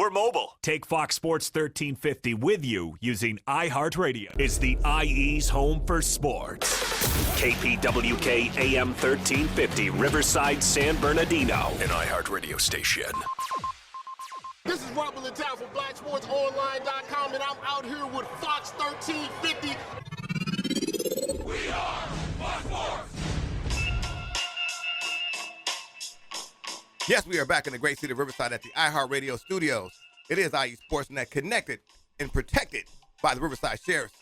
We're mobile. Take Fox Sports 1350 with you using iHeartRadio. It's the IE's home for sports. KPWK AM 1350, Riverside, San Bernardino, an iHeartRadio station. This is Robert Littell from BlackSportsOnline.com, and I'm out here with Fox 1350. We are Fox Sports. Yes, we are back in the great city of Riverside at the iHeartRadio studios. It is IE Sportsnet, connected and protected by the Riverside Sheriffs.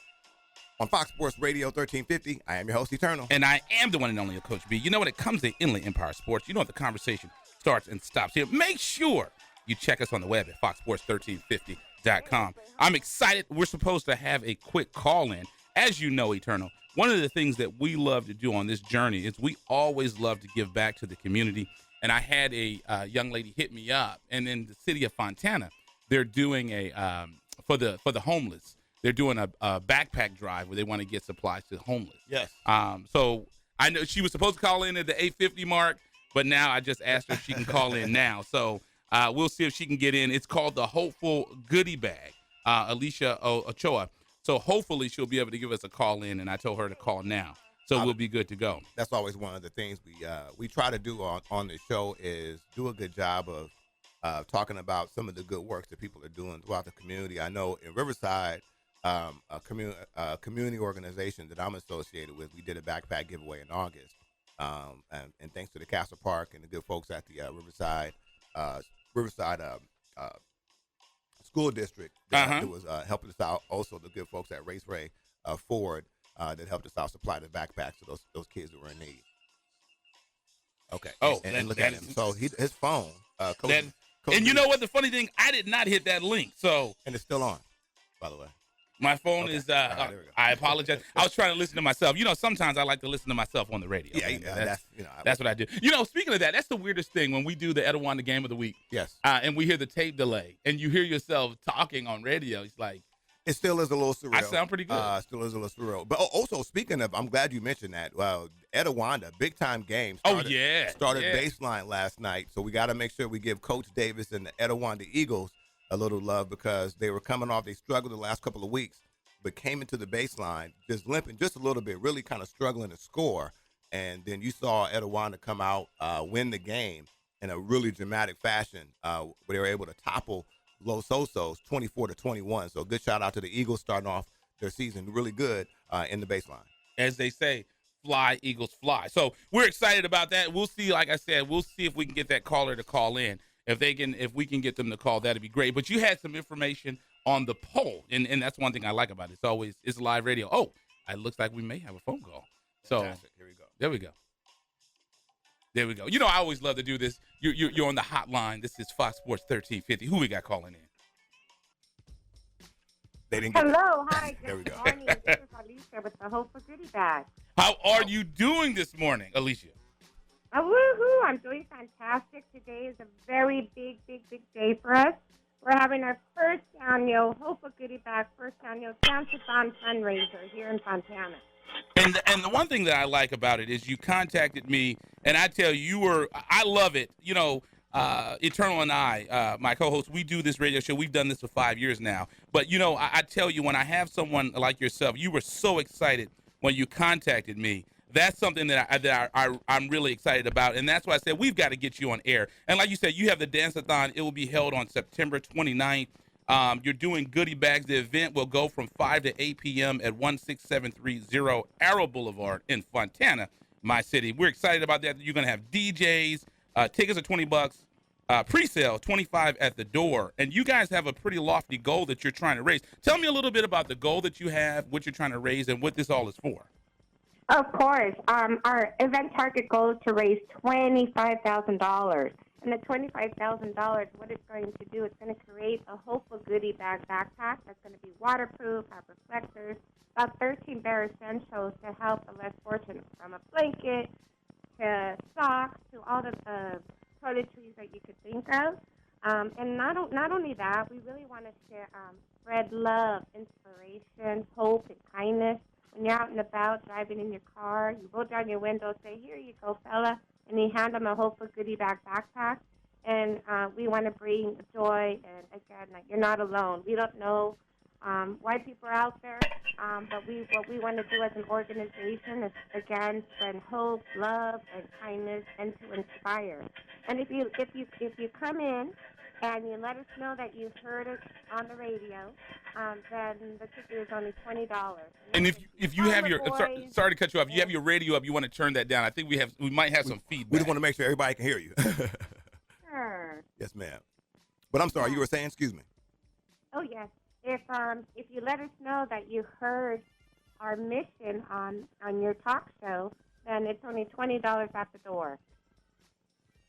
On Fox Sports Radio 1350, I am your host, Eternal. And I am the one and only Coach B. You know, when it comes to Inland Empire Sports, you know the conversation starts and stops here. Make sure you check us on the web at foxsports1350.com. I'm excited. We're supposed to have a quick call-in. As you know, Eternal, one of the things that we love to do on this journey is we always love to give back to the community. And I had a young lady hit me up, and in the city of Fontana, they're doing a for the homeless. They're doing a backpack drive where they want to get supplies to the homeless. Yes. So I know she was supposed to call in at the 8:50 mark, but now I just asked her if she can call in now. So we'll see if she can get in. It's called the Hopeful Goodie Bag, Alicia Ochoa. So hopefully she'll be able to give us a call in, and I told her to call now. So we'll be good to go. That's always one of the things we try to do on the show is do a good job of talking about some of the good works that people are doing throughout the community. I know in Riverside, a community organization that I'm associated with, we did a backpack giveaway in August. And thanks to the Castle Park and the good folks at the Riverside School District that was helping us out. Also, the good folks at Raceway Ford that helped us out supply the backpacks to those kids that were in need. Okay. Oh, and look at him. So his phone. And you know what? The funny thing, I did not hit that link. So and it's still on, by the way. My phone is. Right, I apologize. I was trying to listen to myself. You know, sometimes I like to listen to myself on the radio. Yeah, that's what I do. You know, speaking of that, that's the weirdest thing when we do the Edawanda Game of the Week. Yes. And we hear the tape delay, and you hear yourself talking on radio. It's like. It still is a little surreal. I sound pretty good. Still is a little surreal. But also, speaking of, I'm glad you mentioned that. Well, Edawanda, big-time game. Started baseline last night. So we got to make sure we give Coach Davis and the Edawanda Eagles a little love because they were coming off. They struggled the last couple of weeks, but came into the baseline just limping just a little bit, really kind of struggling to score. And then you saw Edawanda come out, win the game in a really dramatic fashion where they were able to topple Los Osos 24-21. So good shout out to the Eagles starting off their season really good in the baseline. As they say, fly, Eagles, fly. So we're excited about that. We'll see, like I said, we'll see if we can get that caller to call in. If we can get them to call, that'd be great. But you had some information on the poll, and that's one thing I like about it. It's live radio. Oh, it looks like we may have a phone call. So Fantastic. Here we go. There we go. You know, I always love to do this. You're on the hotline. This is Fox Sports 1350. Who we got calling in? They didn't get Hello. Hi. There we Good go. morning. This is Alicia with the Hope for Goodie Bag. How are you doing this morning, Alicia? Woohoo. I'm doing fantastic. Today is a very big day for us. We're having our first annual Hope for Goodie Bag, first annual Dance-a-thon fundraiser here in Fontana. And the one thing that I like about it is you contacted me, and I tell you, I love it. You know, Eternal and I, my co-host, we do this radio show. We've done this for 5 years now. But, you know, I tell you, when I have someone like yourself, you were so excited when you contacted me. That's something that I'm really excited about, and that's why I said we've got to get you on air. And like you said, you have the Dance-a-thon. It will be held on September 29th. You're doing goodie bags. The event will go from 5 to 8 p.m. at 16730 Arrow Boulevard in Fontana, my city. We're excited about that. You're going to have DJs. Tickets are $20. Pre-sale, $25 at the door. And you guys have a pretty lofty goal that you're trying to raise. Tell me a little bit about the goal that you have, what you're trying to raise, and what this all is for. Of course. Our event target goal is to raise $25,000. And the $25,000, what it's going to do, it's going to create a Hopeful Goodie Bag backpack that's going to be waterproof, have reflectors, about 13 bare essentials to help the less fortunate, from a blanket to socks to all the toiletries that you could think of. And not only that, we really want to spread love, inspiration, hope, and kindness. When you're out and about, driving in your car, you roll down your window, say, "Here you go, fella," and you hand them a Hopeful Goodie Bag backpack. and we want to bring joy. And again, like, you're not alone. We don't know why people are out there, but what we want to do as an organization is, again, spread hope, love, and kindness, and to inspire. And if you come in and you let us know that you heard it on the radio, then the ticket is only $20. And if you have your sorry to cut you off, you have your radio up, you want to turn that down. I think we might have some feedback. We just want to make sure everybody can hear you. Sure. Yes, ma'am. But I'm sorry, you were saying, excuse me. Oh, yes. If you let us know that you heard our mission on your talk show, then it's only $20 at the door.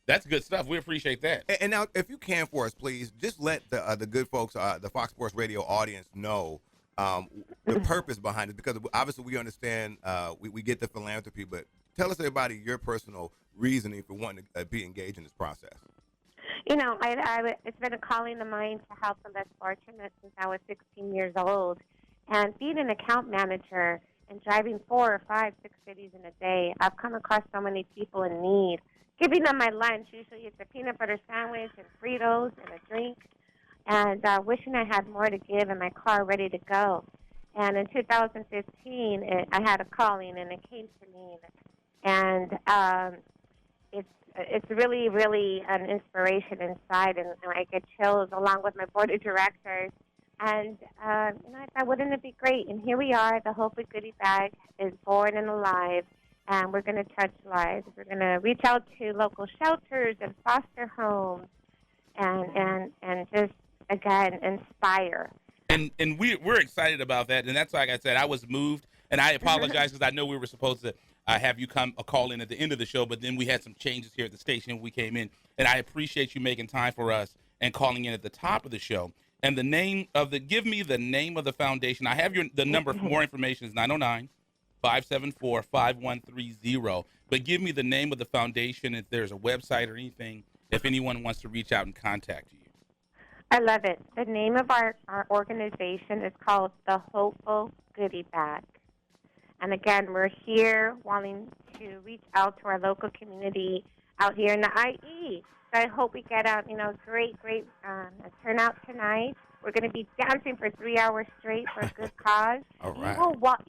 That's good stuff. We appreciate that. And now, if you can for us, please, just let the good folks, the Fox Sports Radio audience know the purpose behind it, because obviously we understand, we get the philanthropy, but tell us, everybody, your personal reasoning for wanting to be engaged in this process. You know, it's been a calling of mine to help the less fortunate since I was 16 years old. And being an account manager and driving 4 or 5, 6 cities in a day, I've come across so many people in need. Giving them my lunch, usually it's a peanut butter sandwich and Fritos and a drink, and wishing I had more to give in my car ready to go. And in 2015, I had a calling, and it came to me. And it's really, really an inspiration inside, and I get chills along with my board of directors. And I thought, wouldn't it be great? And here we are. The Hope Goodie Bag is born and alive, and we're going to touch lives. We're going to reach out to local shelters and foster homes, and just, again, inspire. And we're excited about that, and that's like I said, I was moved, and I apologize because I know we were supposed to have you call in at the end of the show, but then we had some changes here at the station. We came in, and I appreciate you making time for us and calling in at the top of the show. And give me the name of the foundation. I have the number for more information is 909-574-5130. But give me the name of the foundation, if there's a website or anything, if anyone wants to reach out and contact you. I love it. The name of our organization is called the Hopeful Goodie Bag. And again, we're here wanting to reach out to our local community out here in the IE. So I hope we get out, great turnout tonight. We're going to be dancing for 3 hours straight for a good cause. All right.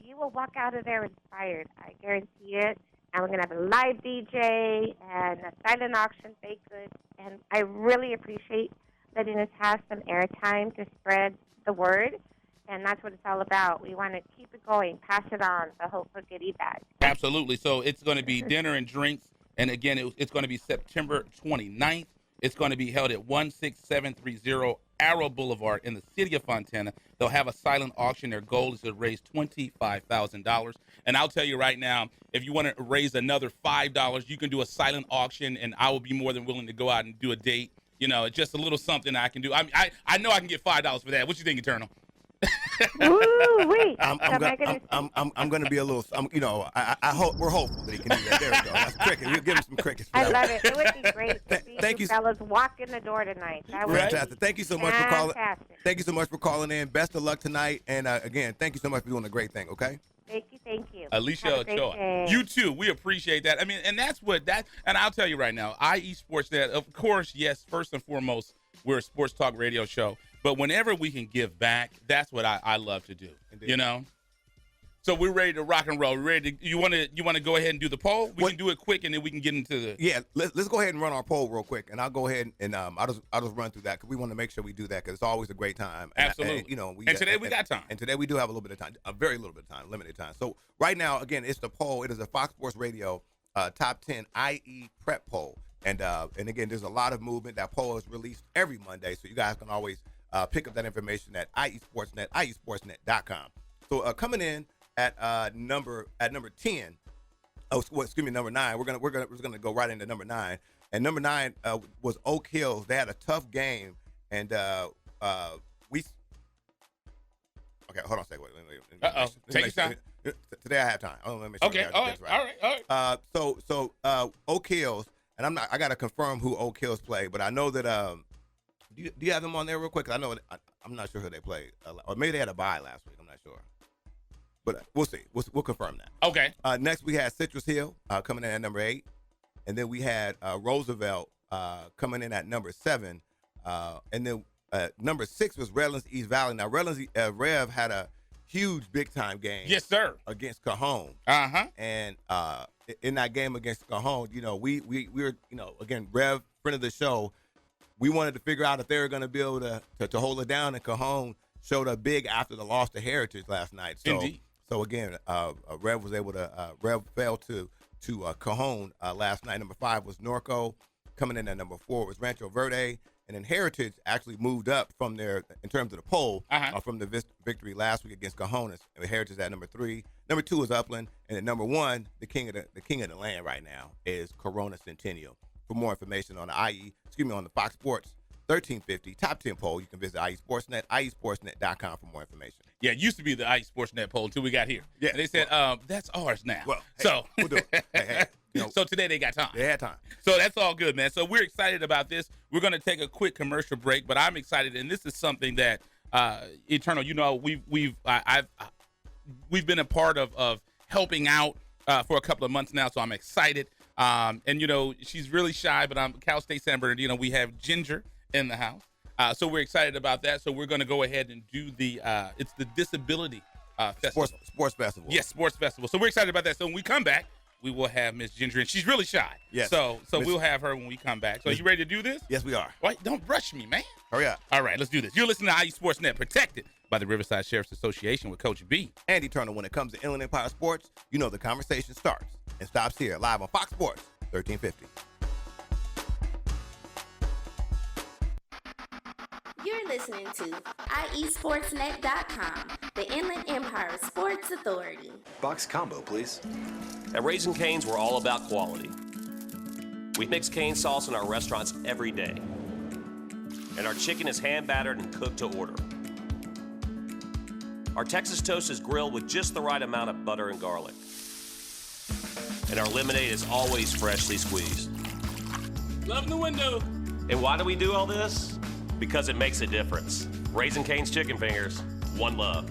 You will walk out of there inspired. I guarantee it. And we're going to have a live DJ and a silent auction baked goods. And I really appreciate letting us have some airtime to spread the word. And that's what it's all about. We want to keep it going, pass it on, the Hopeful Goodie Bag. Absolutely. So it's going to be dinner and drinks. And, again, it's going to be September 29th. It's going to be held at 16730 Arrow Boulevard in the city of Fontana. They'll have a silent auction. Their goal is to raise $25,000. And I'll tell you right now, if you want to raise another $5, you can do a silent auction, and I will be more than willing to go out and do a date. It's just a little something I can do. I know I can get $5 for that. What you think, Eternal? Wait. I'm going to be a little. I hope we're hopeful that he can do that. There we go. That's cricket. We'll give him some crickets. I love it. It would be great to see Thank you, fellas walk in the door tonight. That would fantastic. Thank you so much for calling. Thank you so much for calling in. Best of luck tonight. And again, thank you so much for doing a great thing. Okay. Thank you. Alicia Ochoa. You too. We appreciate that. I mean, and that's and I'll tell you right now, IE Sportsnet, of course, yes, first and foremost, we're a sports talk radio show. But whenever we can give back, that's what I love to do. Indeed. So we're ready to rock and roll. We're ready to, you want to go ahead and do the poll? We can do it quick, and then we can get into the. Yeah, let's go ahead and run our poll real quick, and I'll go ahead and I'll just run through that because we want to make sure we do that because it's always a great time. Absolutely. And today we got time. And today we do have a little bit of time, a very little bit of time, limited time. So right now, again, it's the poll. It is a Fox Sports Radio Top 10 IE Prep poll, and again, there's a lot of movement. That poll is released every Monday, so you guys can always pick up that information at IESportsNet, IESportsNet.com. So coming in at number 10. Oh, excuse me, number 9. We're gonna go right into number 9. And number 9 was Oak Hills. They had a tough game, and we. Okay, hold on a second. Wait. Take your time. Today I have time. Let me make sure. Okay. All right. So Oak Hills, and I gotta confirm who Oak Hills play, but I know that Do you have them on there real quick? I know I'm not sure who they played, or maybe they had a bye last week. I'm not sure, but we'll see. We'll confirm that. Okay. Next we had Citrus Hill coming in at number 8, and then we had Roosevelt coming in at number 7. And then number 6 was Redlands East Valley. Now, Redlands Rev had a huge big-time game. Yes, sir. Against Cajon. Uh-huh. And in that game against Cajon, we were, again, Rev, friend of the show, we wanted to figure out if they were going to be able to hold it down, and Cajon showed up big after the loss to Heritage last night. So, Indeed. So again, Rev was able to Rev fell to Cajon last night. Number 5 was Norco. Coming in at number 4 was Rancho Verde. And then Heritage actually moved up from there in terms of the poll from the victory last week against Cajon. And Heritage at number 3. Number 2 is Upland, and at number 1, the king of the land right now is Corona Centennial. For more information on the Fox Sports 1350 top 10 poll, you can visit IE Sportsnet, IESportsnet.com for more information. Yeah, it used to be the IE Sportsnet poll until we got here. Yeah, and they said that's ours now. Well, we'll do it. Hey. So today they got time. They had time. So that's all good, man. So we're excited about this. We're going to take a quick commercial break, but I'm excited, and this is something that Eternal, we've been a part of helping out for a couple of months now, so I'm excited. And she's really shy, but I'm Cal State San Bernardino. We have Ginger in the house, so we're excited about that. So we're going to go ahead and do it's the Disability Festival. Sports Festival. Yes, Sports Festival. So we're excited about that. So when we come back, we will have Miss Ginger, and she's really shy. Yes. So we'll have her when we come back. So are you ready to do this? Yes, we are. Wait, don't rush me, man. Hurry up. All right, let's do this. You're listening to IE Sportsnet, protected by the Riverside Sheriff's Association with Coach B. And Eternal, when it comes to Inland Empire sports, the conversation starts and stops here, live on Fox Sports 1350. You're listening to IESportsnet.com, the Inland Empire Sports Authority. Box combo, please. At Raising Cane's, we're all about quality. We mix cane sauce in our restaurants every day. And our chicken is hand-battered and cooked to order. Our Texas toast is grilled with just the right amount of butter and garlic. And our lemonade is always freshly squeezed. Love in the window. And why do we do all this? Because it makes a difference. Raising Cane's Chicken Fingers, one love.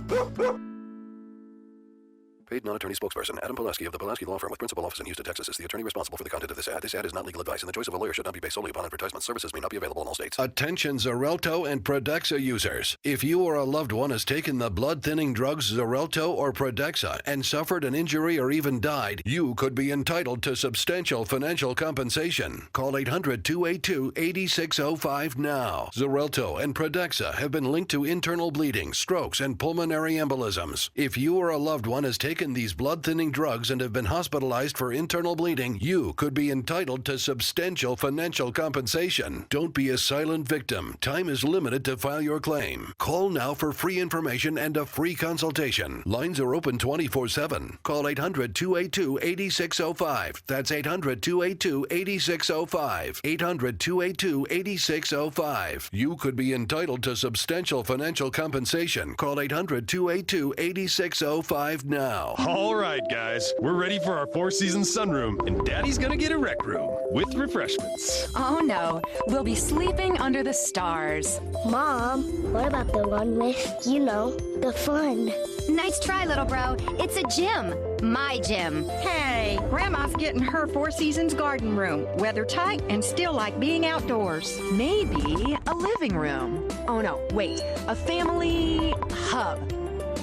Paid non-attorney spokesperson Adam Pulaski of the Pulaski Law Firm with principal office in Houston, Texas is the attorney responsible for the content of this ad. This ad is not legal advice, and the choice of a lawyer should not be based solely upon advertisement. Services may not be available in all states. Attention Xarelto and Pradaxa users. If you or a loved one has taken the blood-thinning drugs Xarelto or Pradaxa and suffered an injury or even died, you could be entitled to substantial financial compensation. Call 800-282-8605 now. Xarelto and Pradaxa have been linked to internal bleeding, strokes, and pulmonary embolisms. If you or a loved one has taken these blood-thinning drugs and have been hospitalized for internal bleeding, you could be entitled to substantial financial compensation. Don't be a silent victim. Time is limited to file your claim. Call now for free information and a free consultation. Lines are open 24/7. Call 800-282-8605. That's 800-282-8605. 800-282-8605. You could be entitled to substantial financial compensation. Call 800-282-8605 now. All right, guys, we're ready for our Four Seasons sunroom, and Daddy's gonna get a rec room with refreshments. Oh no, we'll be sleeping under the stars. Mom, what about the one with, the fun? Nice try, little bro. It's a gym. My gym. Hey, Grandma's getting her Four Seasons garden room. Weather tight and still like being outdoors. Maybe a living room. Oh no, wait, a family hub.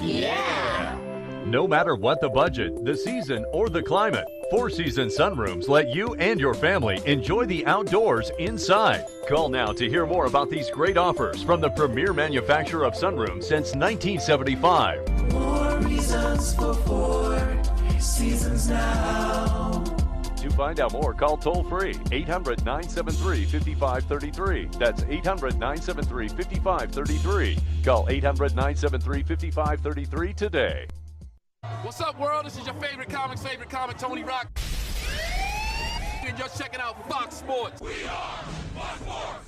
Yeah! No matter what the budget, the season, or the climate, Four Seasons sunrooms let you and your family enjoy the outdoors inside. Call now to hear more about these great offers from the premier manufacturer of sunrooms since 1975. More reasons for Four Seasons now. To find out more, call toll-free 800-973-5533. That's 800-973-5533. Call 800-973-5533 today. What's up, world? This is your favorite comic, Tony Rock. And you're checking out Fox Sports. We are Fox Sports.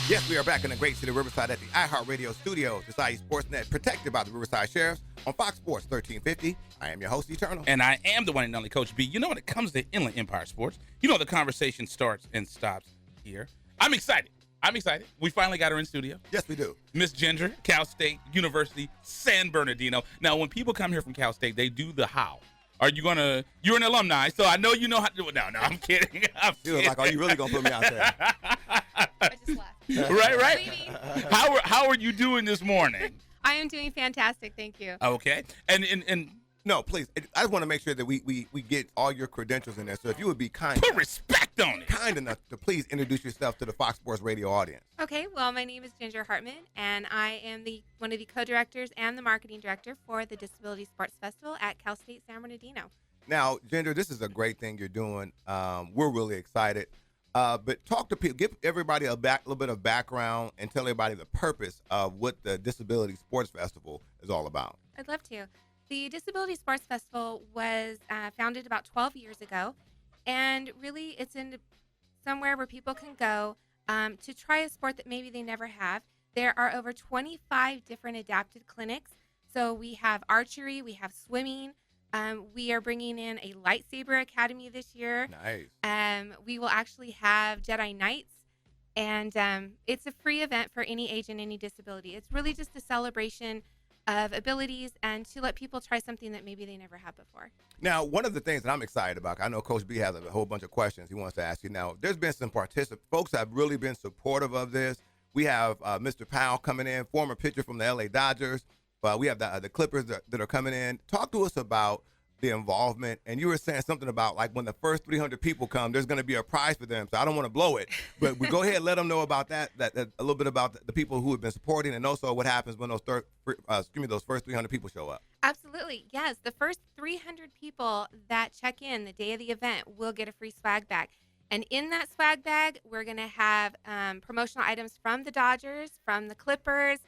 Yes, we are back in the great city of Riverside at the iHeartRadio studios. This IE Sportsnet, protected by the Riverside Sheriffs on Fox Sports 1350. I am your host, Eternal. And I am the one and only Coach B. When it comes to Inland Empire Sports, the conversation starts and stops here. I'm excited. I'm excited. We finally got her in studio. Yes, we do. Miss Ginger, Cal State University, San Bernardino. Now, when people come here from Cal State, they do the how. Are you you're an alumni, so I know you know how to do it. No, I'm kidding. She was like, are you really going to put me out there? I just laughed. Right. How are you doing this morning? I am doing fantastic. Thank you. Okay. And no, please. I just want to make sure that we get all your credentials in there. So if you would be kind enough to please introduce yourself to the Fox Sports Radio audience. Okay. Well, my name is Ginger Hartman, and I am one of the co-directors and the marketing director for the Disability Sports Festival at Cal State San Bernardino. Now, Ginger, this is a great thing you're doing. We're really excited. But talk to people, give everybody a little bit of background, and tell everybody the purpose of what the Disability Sports Festival is all about. I'd love to. The Disability Sports Festival was founded about 12 years ago, and really it's in somewhere where people can go to try a sport that maybe they never have. There are over 25 different adapted clinics. So we have archery, we have swimming. We are bringing in a lightsaber academy this year. Nice. We will actually have Jedi Knights, and it's a free event for any age and any disability. It's really just a celebration of abilities and to let people try something that maybe they never had before. Now, one of the things that I'm excited about, I know Coach B has a whole bunch of questions he wants to ask you. Now, there's been some folks have really been supportive of this. We have Mr. Powell coming in, former pitcher from the LA Dodgers. We have the Clippers that are coming in. Talk to us about the involvement. And you were saying something about like when the first 300 people come, there's going to be a prize for them. So I don't want to blow it, but we go ahead and let them know about that a little bit about the people who have been supporting, and also what happens when those first 300 people show up. Absolutely. Yes. The first 300 people that check in the day of the event will get a free swag bag. And in that swag bag, we're going to have promotional items from the Dodgers, from the Clippers,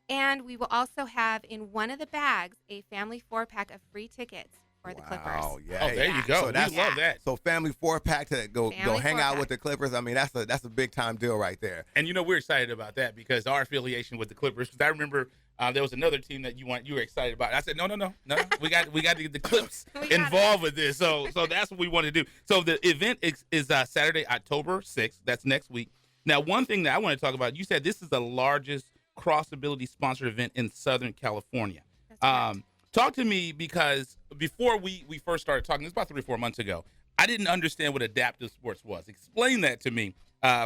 and we will also have in one of the bags a family 4-pack of free tickets for the Clippers. Oh, yeah. Oh, there you go. So we love that. So family 4-pack to go hang out with the Clippers. I mean, that's a big time deal right there. And we're excited about that because our affiliation with the Clippers. Because I remember there was another team that you were excited about. I said no. We got to get the Clips involved with this. So that's what we want to do. So the event is Saturday, October 6th. That's next week. Now, one thing that I want to talk about. You said this is the largest cross-ability sponsored event in Southern California. Talk to me, because before we first started talking, this was about 3 or 4 months ago, I didn't understand what adaptive sports was. Explain that to me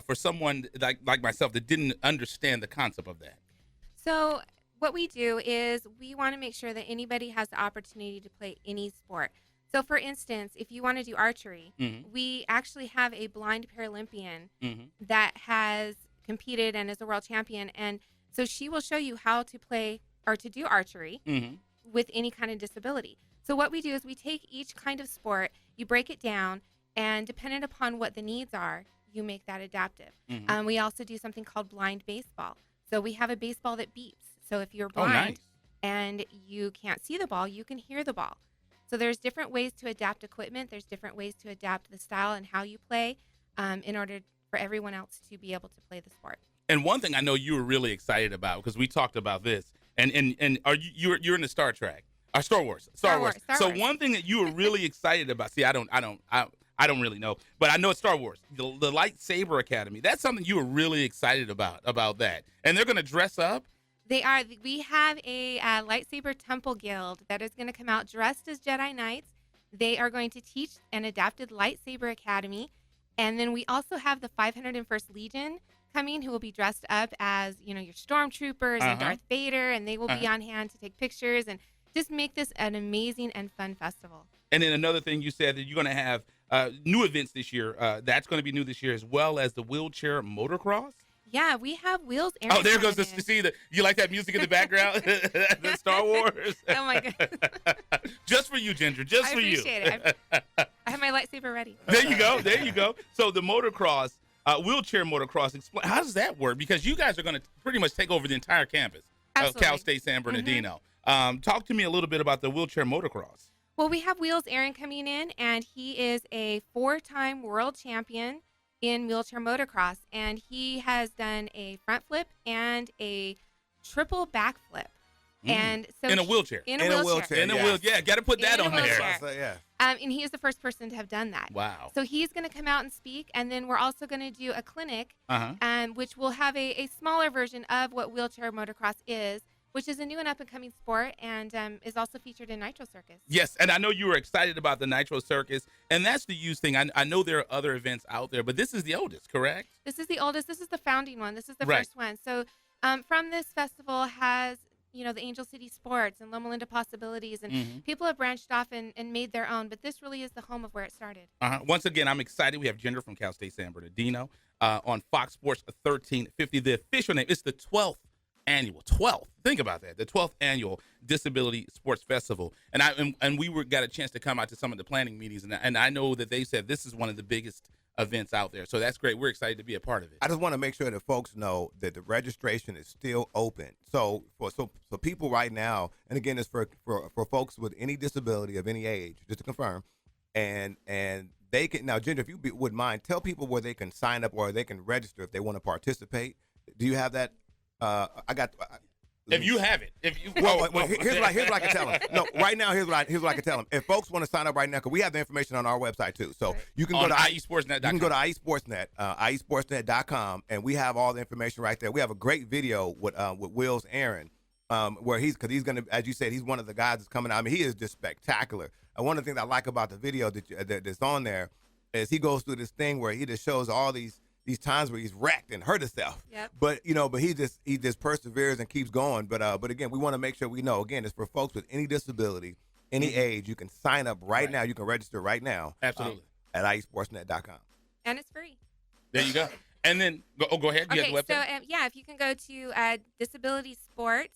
for someone like myself that didn't understand the concept of that. So what we do is we want to make sure that anybody has the opportunity to play any sport. So for instance, if you want to do archery, we actually have a blind Paralympian that has competed and is a world champion. And so she will show you how to play or to do archery with any kind of disability. So what we do is we take each kind of sport, you break it down, and dependent upon what the needs are, you make that adaptive. We also do something called blind baseball. So we have a baseball that beeps. So if you're blind and you can't see the ball, you can hear the ball. So there's different ways to adapt equipment. There's different ways to adapt the style and how you play in order for everyone else to be able to play the sport. And one thing I know you were really excited about, because we talked about this, and are you're into Star Wars. Star Wars. So one thing that you were really excited about. See, I don't really know, but I know it's Star Wars. The Lightsaber Academy. That's something you were really excited about that. And they're going to dress up. They are. We have a lightsaber temple guild that is going to come out dressed as Jedi Knights. They are going to teach an adapted lightsaber academy, and then we also have the 501st Legion coming, who will be dressed up as, your stormtroopers and Darth Vader, and they will be on hand to take pictures and just make this an amazing and fun festival. And then another thing you said that you're going to have new events this year. That's going to be new this year, as well as the wheelchair motocross. Yeah, we have wheels. Oh, there goes to see you like that music in the background, the Star Wars. Oh my God! Just for you, Ginger. Just for you. I appreciate it. I have my lightsaber ready. There you go. So the motocross. Wheelchair motocross, how does that work? Because you guys are going to pretty much take over the entire campus of Cal State San Bernardino. Talk to me a little bit about the wheelchair motocross. Well, we have Wheels Aaron coming in, and he is a 4-time world champion in wheelchair motocross, and he has done a front flip and a triple back flip. And so in a wheelchair. In a wheelchair. Yeah, got to put that on there. Yeah. And he is the first person to have done that. Wow. So he's going to come out and speak, and then we're also going to do a clinic, which will have a smaller version of what wheelchair motocross is, which is a new and up-and-coming sport, and is also featured in Nitro Circus. Yes, and I know you were excited about the Nitro Circus, and that's the used thing. I know there are other events out there, but this is the oldest, correct? This is the oldest. This is the founding one. This is the first one. So from this festival has, the Angel City Sports and Loma Linda Possibilities, and people have branched off and made their own, but this really is the home of where it started. Once again, I'm excited. We have Ginger from Cal State San Bernardino on Fox Sports 1350. The official name is the 12th annual. Think about that. The 12th annual Disability Sports Festival. And we got a chance to come out to some of the planning meetings, and I know that they said this is one of the biggest events out there. So that's great. We're excited to be a part of it. I just want to make sure that folks know that the registration is still open. So for people right now, and again, it's for folks with any disability of any age, just to confirm, and they can now, Ginger, if you would mind, tell people where they can sign up or they can register if they want to participate. Do you have that? If you have it, here's what I can tell them. No, right now, here's what I can tell them. If folks want to sign up right now, because we have the information on our website too, so you can go to iesportsnet.com. You can go to iesportsnet, iesportsnet.com, and we have all the information right there. We have a great video with Will's Aaron, where he's going to, as you said, he's one of the guys that's coming out. I mean, he is just spectacular. And one of the things I like about the video that's on there is he goes through this thing where he just shows all these times where he's wrecked and hurt himself. Yep. But he just perseveres and keeps going. But again, we want to make sure we know, again, it's for folks with any disability, any age. You can sign up right now. You can register right now. Absolutely. At iesportsnet.com. And it's free. There you go. And then go ahead. You have the website? So if you can go to Disability Sports,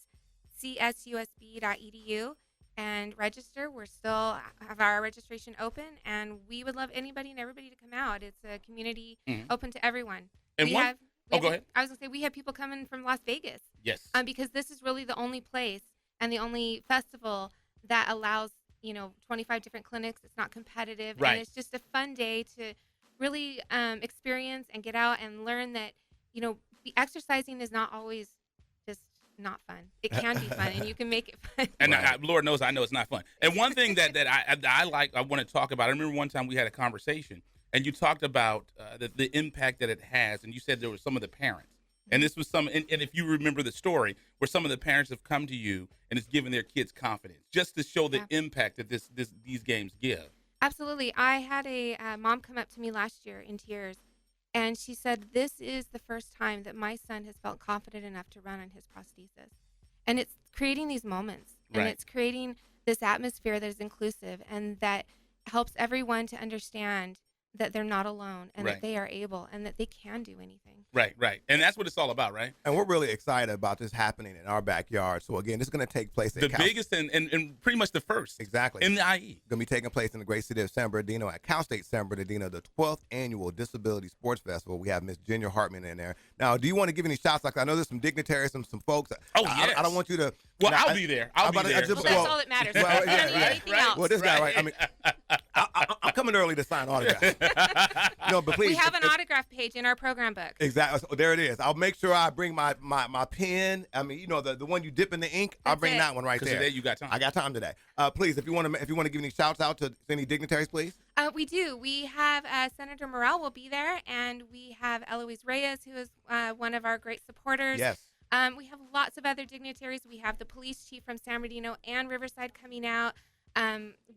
csusb.edu, and register. We're still have our registration open, and we would love anybody and everybody to come out. It's a community open to everyone. And go ahead. I was going to say, we have people coming from Las Vegas. Yes. Because this is really the only place and the only festival that allows, 25 different clinics. It's not competitive. Right. And it's just a fun day to really experience and get out and learn that, the exercising is not always just not fun. It can be fun, and you can make it fun. And Lord knows I know it's not fun. And one thing that I want to talk about, I remember one time we had a conversation, and you talked about the impact that it has, and you said there were some of the parents. And this was and if you remember the story, where some of the parents have come to you and it's given their kids confidence, just to show the impact that these games give. Absolutely. I had a mom come up to me last year in tears, and she said, this is the first time that my son has felt confident enough to run on his prosthesis. And it's creating these moments, and it's creating this atmosphere that is inclusive and that helps everyone to understand that they're not alone and that they are able and that they can do anything. Right. And that's what it's all about, right? And we're really excited about this happening in our backyard. So, again, this is going to take place at the biggest and pretty much the first. Exactly. In the IE. Going to be taking place in the great city of San Bernardino at Cal State San Bernardino, the 12th Annual Disability Sports Festival. We have Miss Ginger Hartman in there. Now, do you want to give any shots? Like, I know there's some dignitaries, some folks. Oh, yes. I don't want you to. Well, I'll be there. I'll be there. Well, that's all that matters. Well, anything else. Well, this guy, right? I mean, I'm coming early to sign autographs. No, but please. We have an autograph page in our program book. Exactly. So there it is. I'll make sure I bring my pen. I mean, the one you dip in the ink. I'll bring that one right there. Today you got time. I got time today. Please, if you want to give any shouts out to any dignitaries, please. We do. We have Senator Morrell will be there, and we have Eloise Reyes, who is one of our great supporters. Yes. We have lots of other dignitaries. We have the police chief from San Bernardino and Riverside coming out.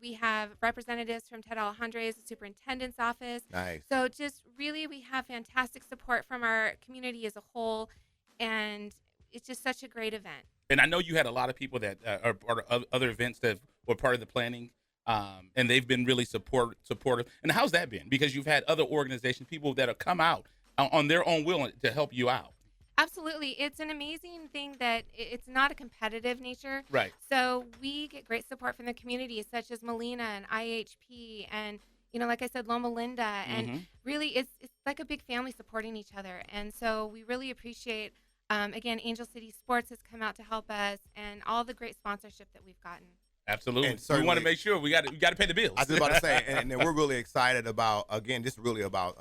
We have representatives from Ted Alejandre's superintendent's office. Nice. So just really, we have fantastic support from our community as a whole, and it's just such a great event. And I know you had a lot of people that are part of other events that were part of the planning, and they've been really supportive. And how's that been? Because you've had other organizations, people that have come out on their own will to help you out. Absolutely. It's an amazing thing that it's not a competitive nature. Right. So we get great support from the community, such as Molina and IHP and, like I said, Loma Linda. And really, it's like a big family supporting each other. And so we really appreciate, again, Angel City Sports has come out to help us and all the great sponsorship that we've gotten. Absolutely. We want to make sure we got to pay the bills. I was about to say, and we're really excited about, again, this is really about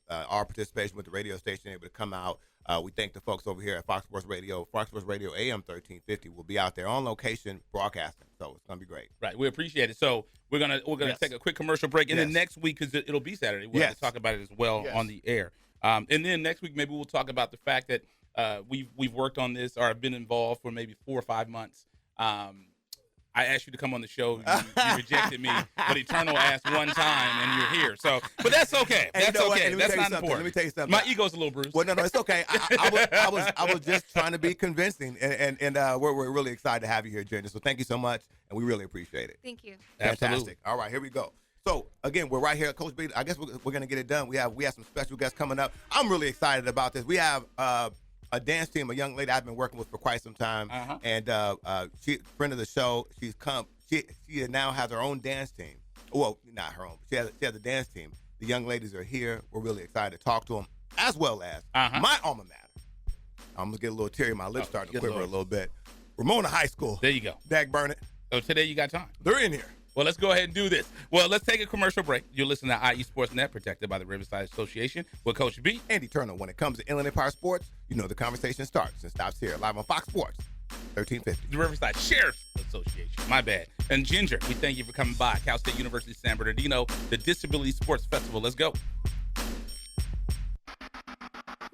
our participation with the radio station, able to come out We thank the folks over here at Fox Sports Radio AM 1350 will be out there on location broadcasting. So it's going to be great. Right. We appreciate it. So we're gonna take a quick commercial break, and then next week, because it'll be Saturday, we'll have to talk about it as well on the air. And then next week, maybe we'll talk about the fact that we've worked on this or have been involved for maybe 4 or 5 months. I asked you to come on the show. You rejected me, but Eternal asked one time, and you're here. So, but that's okay. That's okay. That's not important. Let me tell you something. My ego's a little bruised. Well, no, it's okay. I was just trying to be convincing, and we're really excited to have you here, Ginger. So thank you so much, and we really appreciate it. Thank you. Fantastic. Absolutely. All right, here we go. So again, we're right here at Coach B. I guess we're gonna get it done. We have some special guests coming up. I'm really excited about this. We have a dance team, a young lady I've been working with for quite some time, and she friend of the show. She's come. She now has her own dance team. Well, not her own. She has a dance team. The young ladies are here. We're really excited to talk to them, as well as my alma mater. I'm gonna get a little teary. My lips starting to quiver a little bit. Ramona High School. There you go. Dag burn it. So today you got time. They're in here. Well, let's go ahead and do this. Well, let's take a commercial break. You're listening to IE Sports Net, protected by the Riverside Association with Coach B. Andy Turner. When it comes to Inland Empire Sports, you know the conversation starts and stops here, live on Fox Sports 1350. The Riverside Sheriff's Association. My bad. And Ginger, we thank you for coming by. Cal State University San Bernardino, the Disability Sports Festival. Let's go.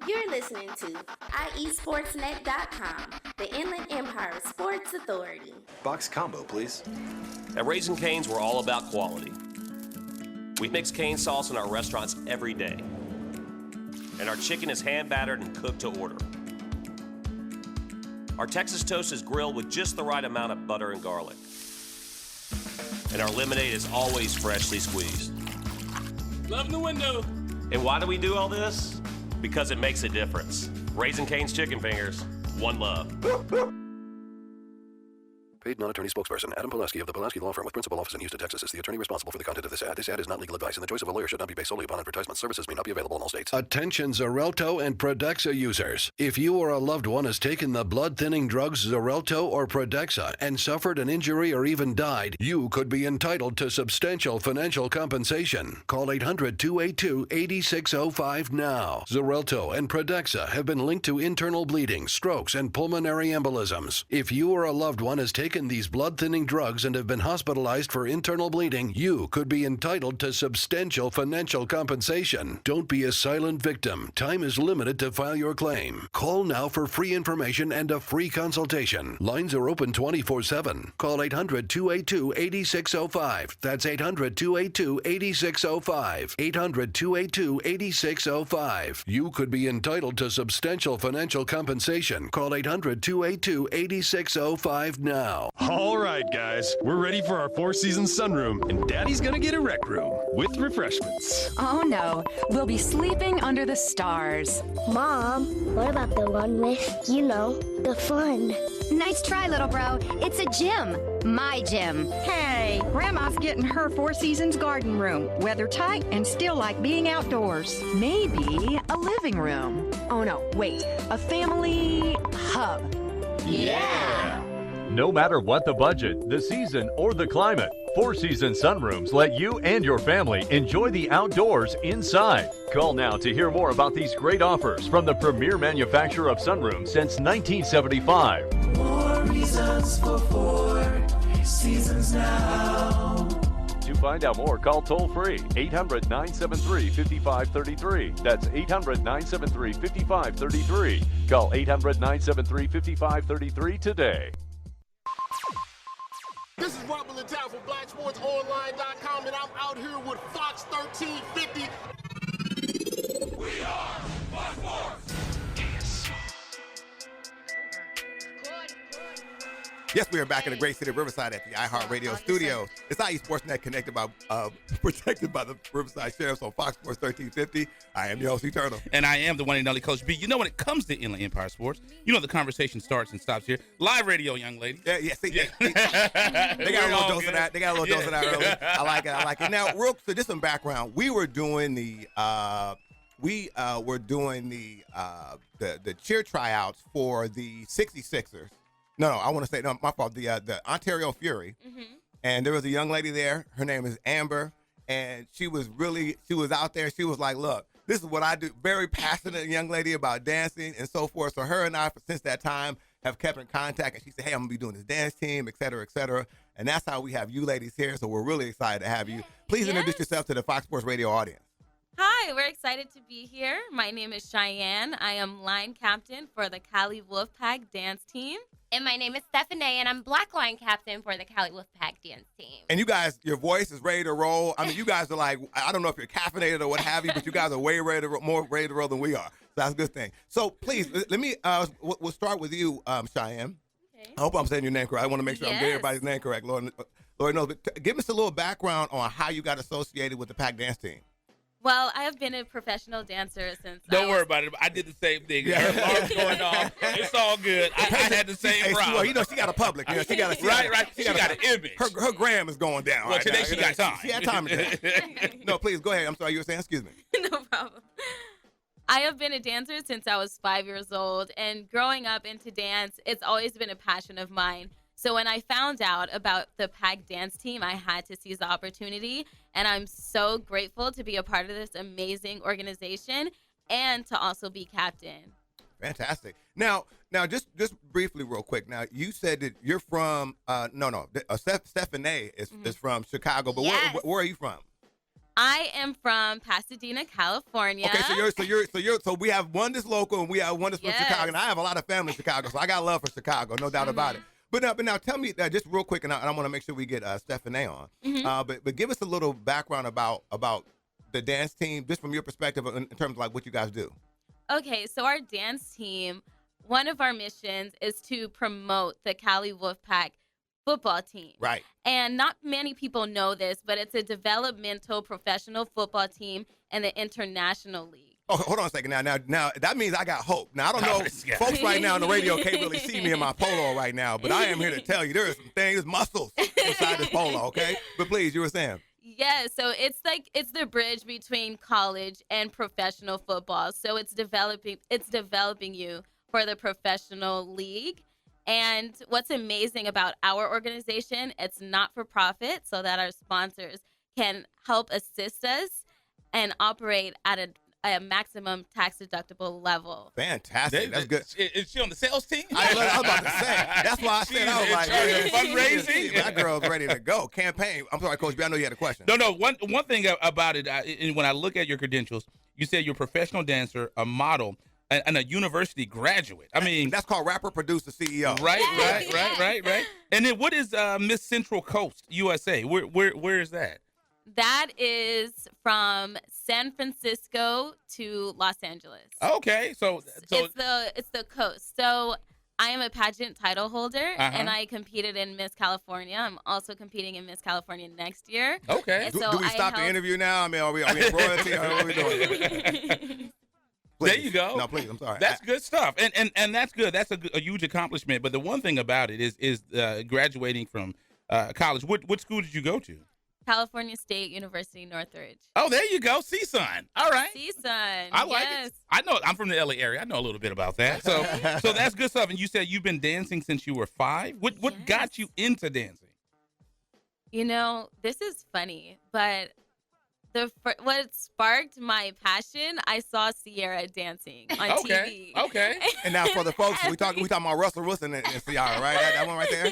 You're listening to IESportsNet.com, the Inland Empire Sports Authority. Box combo, please. At Raising Cane's, we're all about quality. We mix cane sauce in our restaurants every day. And our chicken is hand-battered and cooked to order. Our Texas toast is grilled with just the right amount of butter and garlic. And our lemonade is always freshly squeezed. Love the window. And why do we do all this? Because it makes a difference. Raising Cane's Chicken Fingers, one love. Paid non-attorney spokesperson Adam Pulaski of the Pulaski Law Firm with principal office in Houston, Texas is the attorney responsible for the content of this ad. This ad is not legal advice, and the choice of a lawyer should not be based solely upon advertisement. Services may not be available in all states. Attention Xarelto and Pradaxa users. If you or a loved one has taken the blood-thinning drugs Xarelto or Pradaxa and suffered an injury or even died, you could be entitled to substantial financial compensation. Call 800-282-8605 now. Xarelto and Pradaxa have been linked to internal bleeding, strokes, and pulmonary embolisms. If you or a loved one has taken these blood-thinning drugs and have been hospitalized for internal bleeding, you could be entitled to substantial financial compensation. Don't be a silent victim. Time is limited to file your claim. Call now for free information and a free consultation. Lines are open 24/7. Call 800-282-8605. That's 800-282-8605. 800-282-8605. You could be entitled to substantial financial compensation. Call 800-282-8605 now. All right, guys, we're ready for our Four Seasons sunroom, and Daddy's gonna get a rec room with refreshments. Oh no, we'll be sleeping under the stars. Mom, what about the one with, the fun? Nice try, little bro. It's a gym. My gym. Hey, Grandma's getting her Four Seasons garden room. Weather tight and still like being outdoors. Maybe a living room. Oh no, wait, a family hub. Yeah! No matter what the budget, the season, or the climate, Four Seasons sunrooms let you and your family enjoy the outdoors inside. Call now to hear more about these great offers from the premier manufacturer of sunrooms since 1975. More reasons for Four Seasons now. To find out more, call toll-free 800-973-5533. That's 800-973-5533. Call 800-973-5533 today. This is Robert Littell from BlackSportsOnline.com, and I'm out here with Fox 1350. We are Fox Sports. Yes, we are back in the great city of Riverside at the iHeartRadio studio. It's IE Sportsnet protected by the Riverside Sheriffs on Fox Sports 1350. I am your host, Eternal. And I am the one and only Coach B. You know, when it comes to Inland Empire Sports, the conversation starts and stops here. Live radio, young lady. Yeah. See, they got a little dose of that. They got a little dose of that early. I like it. Now, so just some background. We were doing the cheer tryouts for the 66ers. No, I want to say, no, my fault. The Ontario Fury. Mm-hmm. And there was a young lady there. Her name is Amber. And she was out there. She was like, look, This is what I do. Very passionate young lady about dancing and so forth. So her and I, since that time, have kept in contact. And she said, hey, I'm going to be doing this dance team, et cetera, et cetera. And that's how we have you ladies here. So we're really excited to have you. Please introduce yourself to the Fox Sports Radio audience. Hi, we're excited to be here. My name is Cheyenne. I am line captain for the Cali Wolfpack dance team. And my name is Stephanie, and I'm black line captain for the Cali Wolfpack dance team. And you guys, your voice is ready to roll. I mean, you guys are like, I don't know if you're caffeinated or what have you, but you guys are way more ready to roll than we are. So that's a good thing. So please, let me, we'll start with you, Cheyenne. Okay. I hope I'm saying your name correct. I want to make sure I'm getting everybody's name correct. Lord knows. But give us a little background on how you got associated with the Pack dance team. Well, I have been a professional dancer since. Don't worry about it. I did the same thing. Her alarm's going off. It's all good. I had the same problem. Well, you know, she got a public. You know, she got an image. Her gram is going down. Well, today she got time. She had time today. No, please go ahead. I'm sorry. You were saying. Excuse me. No problem. I have been a dancer since I was 5 years old, and growing up into dance, it's always been a passion of mine. So when I found out about the Pack dance team, I had to seize the opportunity, and I'm so grateful to be a part of this amazing organization and to also be captain. Fantastic. Now, just briefly, real quick. Now, you said that you're from Stephanie is from Chicago, but where are you from? I am from Pasadena, California. Okay, so we have one that's local and we have one that's from Chicago, and I have a lot of family in Chicago, so I got love for Chicago, no doubt about it. But now tell me just real quick, and I want to make sure we get Stephanie on. But give us a little background about the dance team, just from your perspective in terms of like what you guys do. Okay, so our dance team, one of our missions is to promote the Cali Wolfpack football team. Right. And not many people know this, but it's a developmental professional football team in the International League. Oh, hold on a second. Now that means I got hope. Now, I don't know, folks right now on the radio can't really see me in my polo right now, but I am here to tell you there are some things, muscles inside this polo, okay? But please, you were saying. Yeah, so it's the bridge between college and professional football. So it's developing you for the professional league. And what's amazing about our organization, it's not for profit, so that our sponsors can help assist us and operate at a maximum tax deductible level. Fantastic. That's good. Is she on the sales team? I was about to say. That's why I said I was like, fundraising. That girl's ready to go. Campaign. I'm sorry, Coach B. I know you had a question. No. One thing about it, when I look at your credentials, you said you're a professional dancer, a model, and a university graduate. I mean, that's called rapper, producer, CEO. Right. And then what is Miss Central Coast USA? Where is that? That is from San Francisco to Los Angeles. Okay, so it's the coast. So I am a pageant title holder, and I competed in Miss California. I'm also competing in Miss California next year. Okay. Do we stop the interview now? I mean, are we in royalty? Or what are we doing? Please. There you go. No, please. I'm sorry. That's good stuff, and that's good. That's a huge accomplishment. But the one thing about it is graduating from college. What school did you go to? California State University, Northridge. Oh, there you go. CSUN. All right. CSUN. I like it. I know. I'm from the LA area. I know a little bit about that. So that's good stuff. And you said you've been dancing since you were 5. What got you into dancing? You know, this is funny, but what sparked my passion, I saw Sierra dancing on TV. Okay. And now for the folks, we talking about Russell Wilson and Sierra, right? That one right there?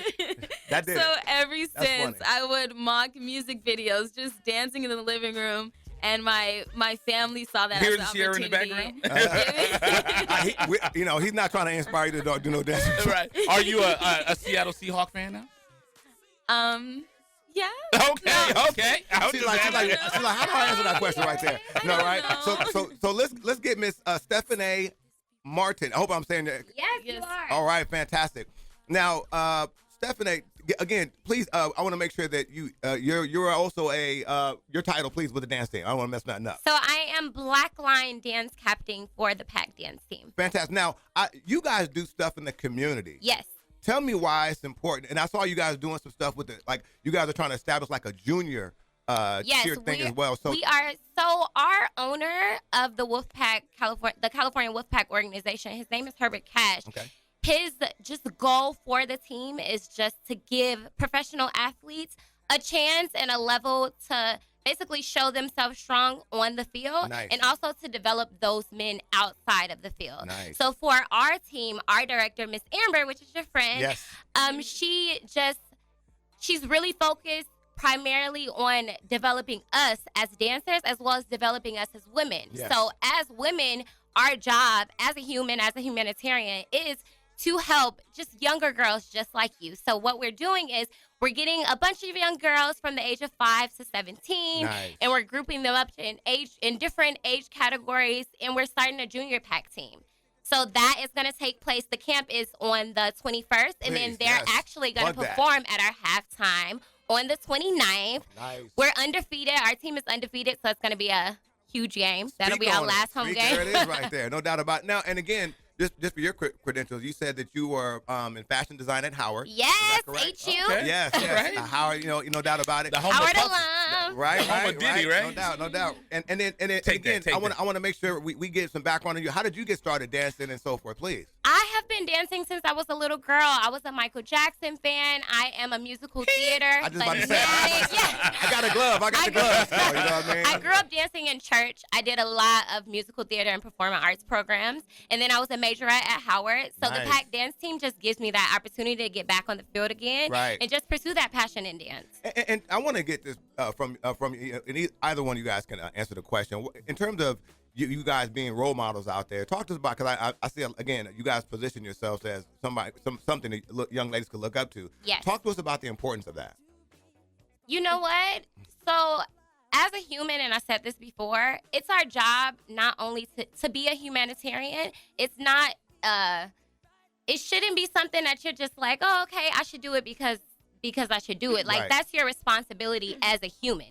That did So ever since, I would mock music videos, just dancing in the living room, and my family saw that as an Sierra opportunity. in the background? He's not trying to inspire you to do no dancing. Right. Are you a Seattle Seahawk fan now? Yeah. Okay. She's like, how do I answer that question right there? No, right? So let's get Miss Stephanie Martin. I hope I'm saying that. Yes, you are. All right, fantastic. Now, Stephanie, again, please, I want to make sure that you're also your title, please, with the dance team. I don't want to mess nothing up. So I am black line dance captain for the Pack dance team. Fantastic. Now, you guys do stuff in the community. Yes. Tell me why it's important. And I saw you guys doing some stuff with it. Like, you guys are trying to establish like a junior cheer thing as well. So our owner of the Wolfpack the California Wolfpack organization, his name is Herbert Cash. Okay. His goal for the team is just to give professional athletes a chance and a level to basically show themselves strong on the field and also to develop those men outside of the field. Nice. So for our team, our director, Miss Amber, which is your friend, she's really focused primarily on developing us as dancers as well as developing us as women. Yes. So as women, our job as a human, as a humanitarian, is to help just younger girls just like you. So what we're doing is we're getting a bunch of young girls from the age of 5 to 17, and we're grouping them up in different age categories, and we're starting a junior pack team. So that is going to take place. The camp is on the 21st, and then they're actually going to perform at our halftime on the 29th. Nice. We're undefeated. Our team is undefeated, so it's going to be a huge game. That'll be our last home game. There it is right there. No doubt about it. Now, and again, just for your credentials, you said that you were in fashion design at Howard. Yes, HU. Okay. Yes. Right. Howard, no doubt about it. The home Howard of alum. Right. Diddy, right? No doubt. And then Take again, that. I want to make sure we get some background on you. How did you get started dancing and so forth, please? I have been dancing since I was a little girl. I was a Michael Jackson fan. I am a musical theater. I just about to say, I got a glove. I got the glove. You know what I mean? I grew up dancing in church. I did a lot of musical theater and performing arts programs. And then I was a majorette at Howard. So the Pack Dance team just gives me that opportunity to get back on the field again and just pursue that passion in dance. And I want to get this from either one of you guys can answer the question. In terms of you guys being role models out there, talk to us about, because I see, again, you guys position yourselves as something that young ladies could look up to. Yes. Talk to us about the importance of that. You know what? So as a human, and I said this before, it's our job not only to be a humanitarian. It's not, it shouldn't be something that you're just like, oh, okay, I should do it because I should do it. Like, that's your responsibility as a human.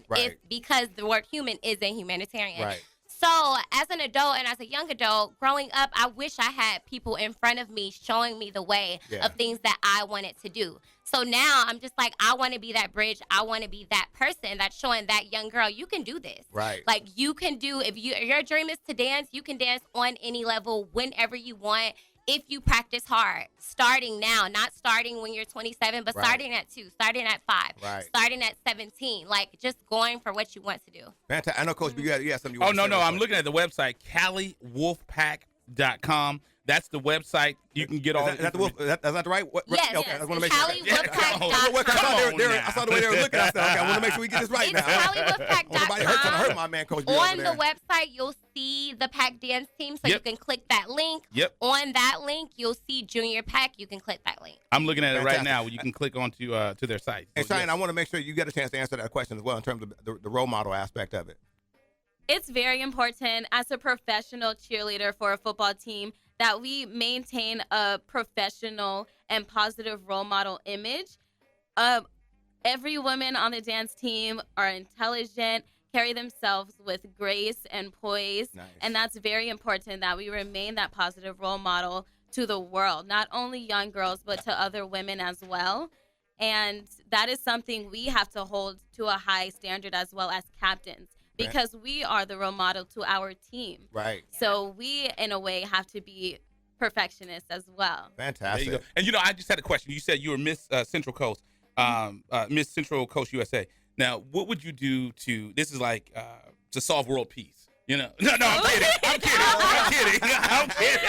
Because the word human is a humanitarian. Right. So as an adult and as a young adult, growing up, I wish I had people in front of me showing me the way of things that I wanted to do. So now I'm just like, I want to be that bridge. I want to be that person that's showing that young girl, you can do this. Right. Like, you can do, if your dream is to dance, you can dance on any level, whenever you want, if you practice hard. Starting now, not starting when you're 27, but starting at 2, starting at 5, starting at 17, like just going for what you want to do. Fantastic. I know, Coach, but you have something you Oh, want to say. no. I'm looking at the website, CaliWolfpack.com. That's the website. You can get all. Is that the right? Yes. Okay, I want to make sure. CaliWolfpack.com. I saw the way they were looking. I said, okay, I want to make sure we get this right It's now. CaliWolfpack.com. Nobody trying to hurt my man, Coach B. On the website, you'll see the Pack Dance team, so you can click that link. On that link, you'll see Junior Pack. You can click that link. I'm looking at it right now. You can click onto to their site. And Cheyenne, I want to make sure you get a chance to answer that question as well in terms of the role model aspect of it. It's very important as a professional cheerleader for a football team that we maintain a professional and positive role model image. Every woman on the dance team are intelligent, carry themselves with grace and poise. And that's very important that we remain that positive role model to the world, not only young girls, but to other women as well. And that is something we have to hold to a high standard as well as captains, because we are the role model to our team. Right. So we, in a way, have to be perfectionists as well. Fantastic. There you go. And, I just had a question. You said you were Miss Central Coast, Miss Central Coast USA. Now, what would you do this is like to solve world peace? No, I'm kidding. I'm kidding.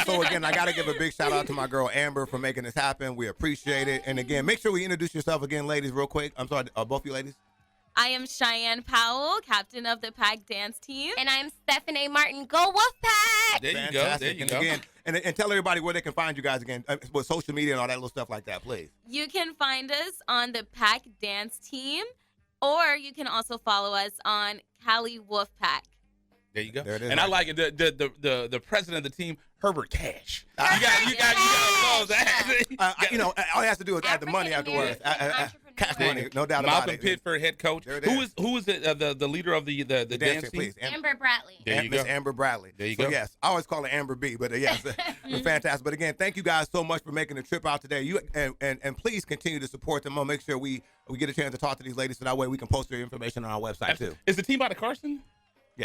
So again, I got to give a big shout out to my girl Amber for making this happen. We appreciate it. And again, make sure we introduce yourself again, ladies, real quick. I'm sorry, both of you ladies. I am Cheyenne Powell, captain of the Pack Dance team. And I'm Stephanie Martin. Go Wolfpack! There you go. There you go. Again, and tell everybody where they can find you guys again with social media and all that little stuff like that, please. You can find us on the Pack Dance team, or you can also follow us on Cali Wolfpack. There you go. There it is. And I like it. The president of the team, Herbert Cash. You got all that. All he has to do is add the money afterwards. Cash money, no doubt about Malcolm it. Pitford, head coach. Who is the leader of the dance team? Please. Amber Bradley. There you go. Miss Amber Bradley. There you go. Yes, I always call her Amber B, but yes, fantastic. But again, thank you guys so much for making the trip out today. And please continue to support them. I'll make sure we get a chance to talk to these ladies so that way we can post their information on our website too. Is the team out of Carson?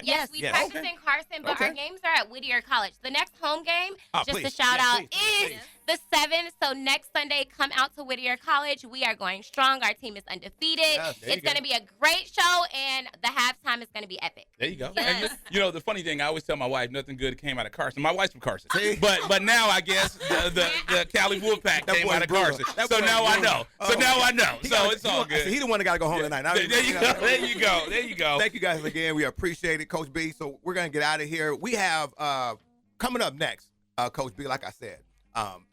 Yes, we practice in Carson, but our games are at Whittier College. The next home game, to shout out, is the 7th. So next Sunday, come out to Whittier College. We are going strong. Our team is undefeated. Yes, it's going to be a great show, and the halftime is going to be epic. There you go. Yes. And you know, the funny thing, I always tell my wife, nothing good came out of Carson. My wife's from Carson. But now I guess the Cali Wolfpack came out of Carson. So now I know. So it's all good. He's the one that got to go home tonight. There you go. Thank you guys again. We appreciate it, Coach B. So we're going to get out of here. We have coming up next, Coach B, like I said.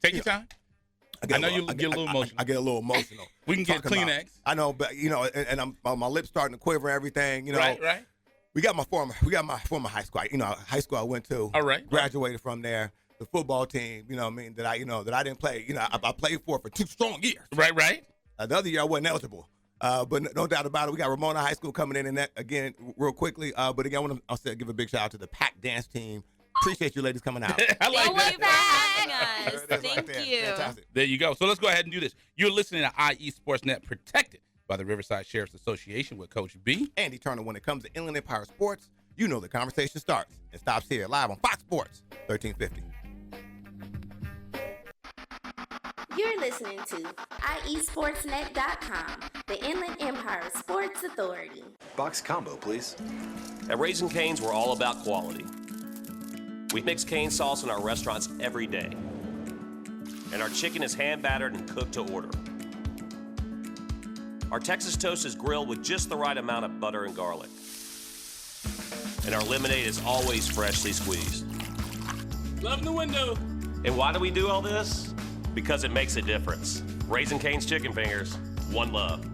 Take your time. I know you get a little emotional. I get a little emotional. We can get Kleenex. I know, but and my lips starting to quiver and everything. Right. We got my former high school. High school I went to. All right. Graduated from there. The football team, that I didn't play. I played for 2 strong years. Right. The other year I wasn't eligible. But no doubt about it, we got Ramona High School coming in, and that again real quickly. But again, I want to give a big shout out to the Pack Dance team. Appreciate you ladies coming out. I like that. Thank you. Fantastic. There you go. So let's go ahead and do this. You're listening to IE Sportsnet, protected by the Riverside Sheriff's Association with Coach B. Andy Turner. When it comes to Inland Empire sports, you know the conversation starts and stops here live on Fox Sports 1350. You're listening to IESportsNet.com, the Inland Empire Sports Authority. Box combo, please. At Raising Cane's, we're all about quality. We mix cane sauce in our restaurants every day. And our chicken is hand-battered and cooked to order. Our Texas toast is grilled with just the right amount of butter and garlic. And our lemonade is always freshly squeezed. Love in the window. And why do we do all this? Because it makes a difference. Raising Cane's Chicken Fingers, one love.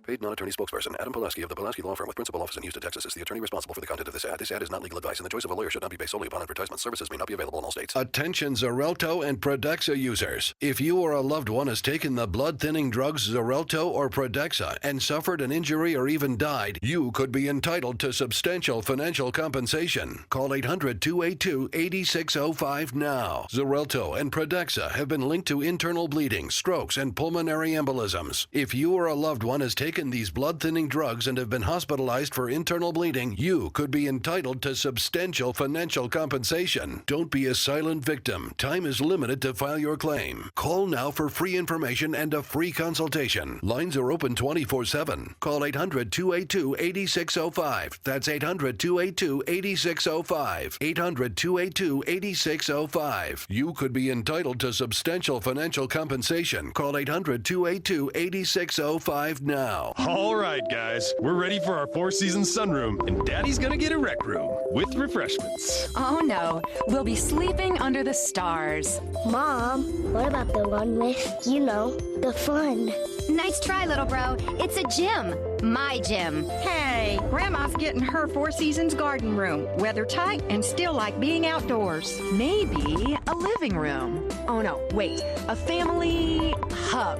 Paid non-attorney spokesperson Adam Pulaski of the Pulaski Law Firm with principal office in Houston, Texas is the attorney responsible for the content of this ad. This ad is not legal advice, and the choice of a lawyer should not be based solely upon advertisement. Services may not be available in all states. Attention Xarelto and Pradaxa users. If you or a loved one has taken the blood-thinning drugs Xarelto or Pradaxa and suffered an injury or even died, you could be entitled to substantial financial compensation. Call 800-282-8605 now. Xarelto and Pradaxa have been linked to internal bleeding, strokes, and pulmonary embolisms. If you or a loved one has taken these blood-thinning drugs and have been hospitalized for internal bleeding, you could be entitled to substantial financial compensation. Don't be a silent victim. Time is limited to file your claim. Call now for free information and a free consultation. Lines are open 24/7. Call 800-282-8605. That's 800-282-8605. 800-282-8605. You could be entitled to substantial financial compensation. Call 800-282-8605 now. All right, guys, we're ready for our 4-season sunroom, and Daddy's gonna get a rec room with refreshments. Oh no, we'll be sleeping under the stars. Mom, what about the one with, the fun? Nice try, little bro. It's a gym. My gym. Hey, Grandma's getting her 4 Seasons garden room. Weather tight and still like being outdoors. Maybe a living room. Oh no, wait, a family hub.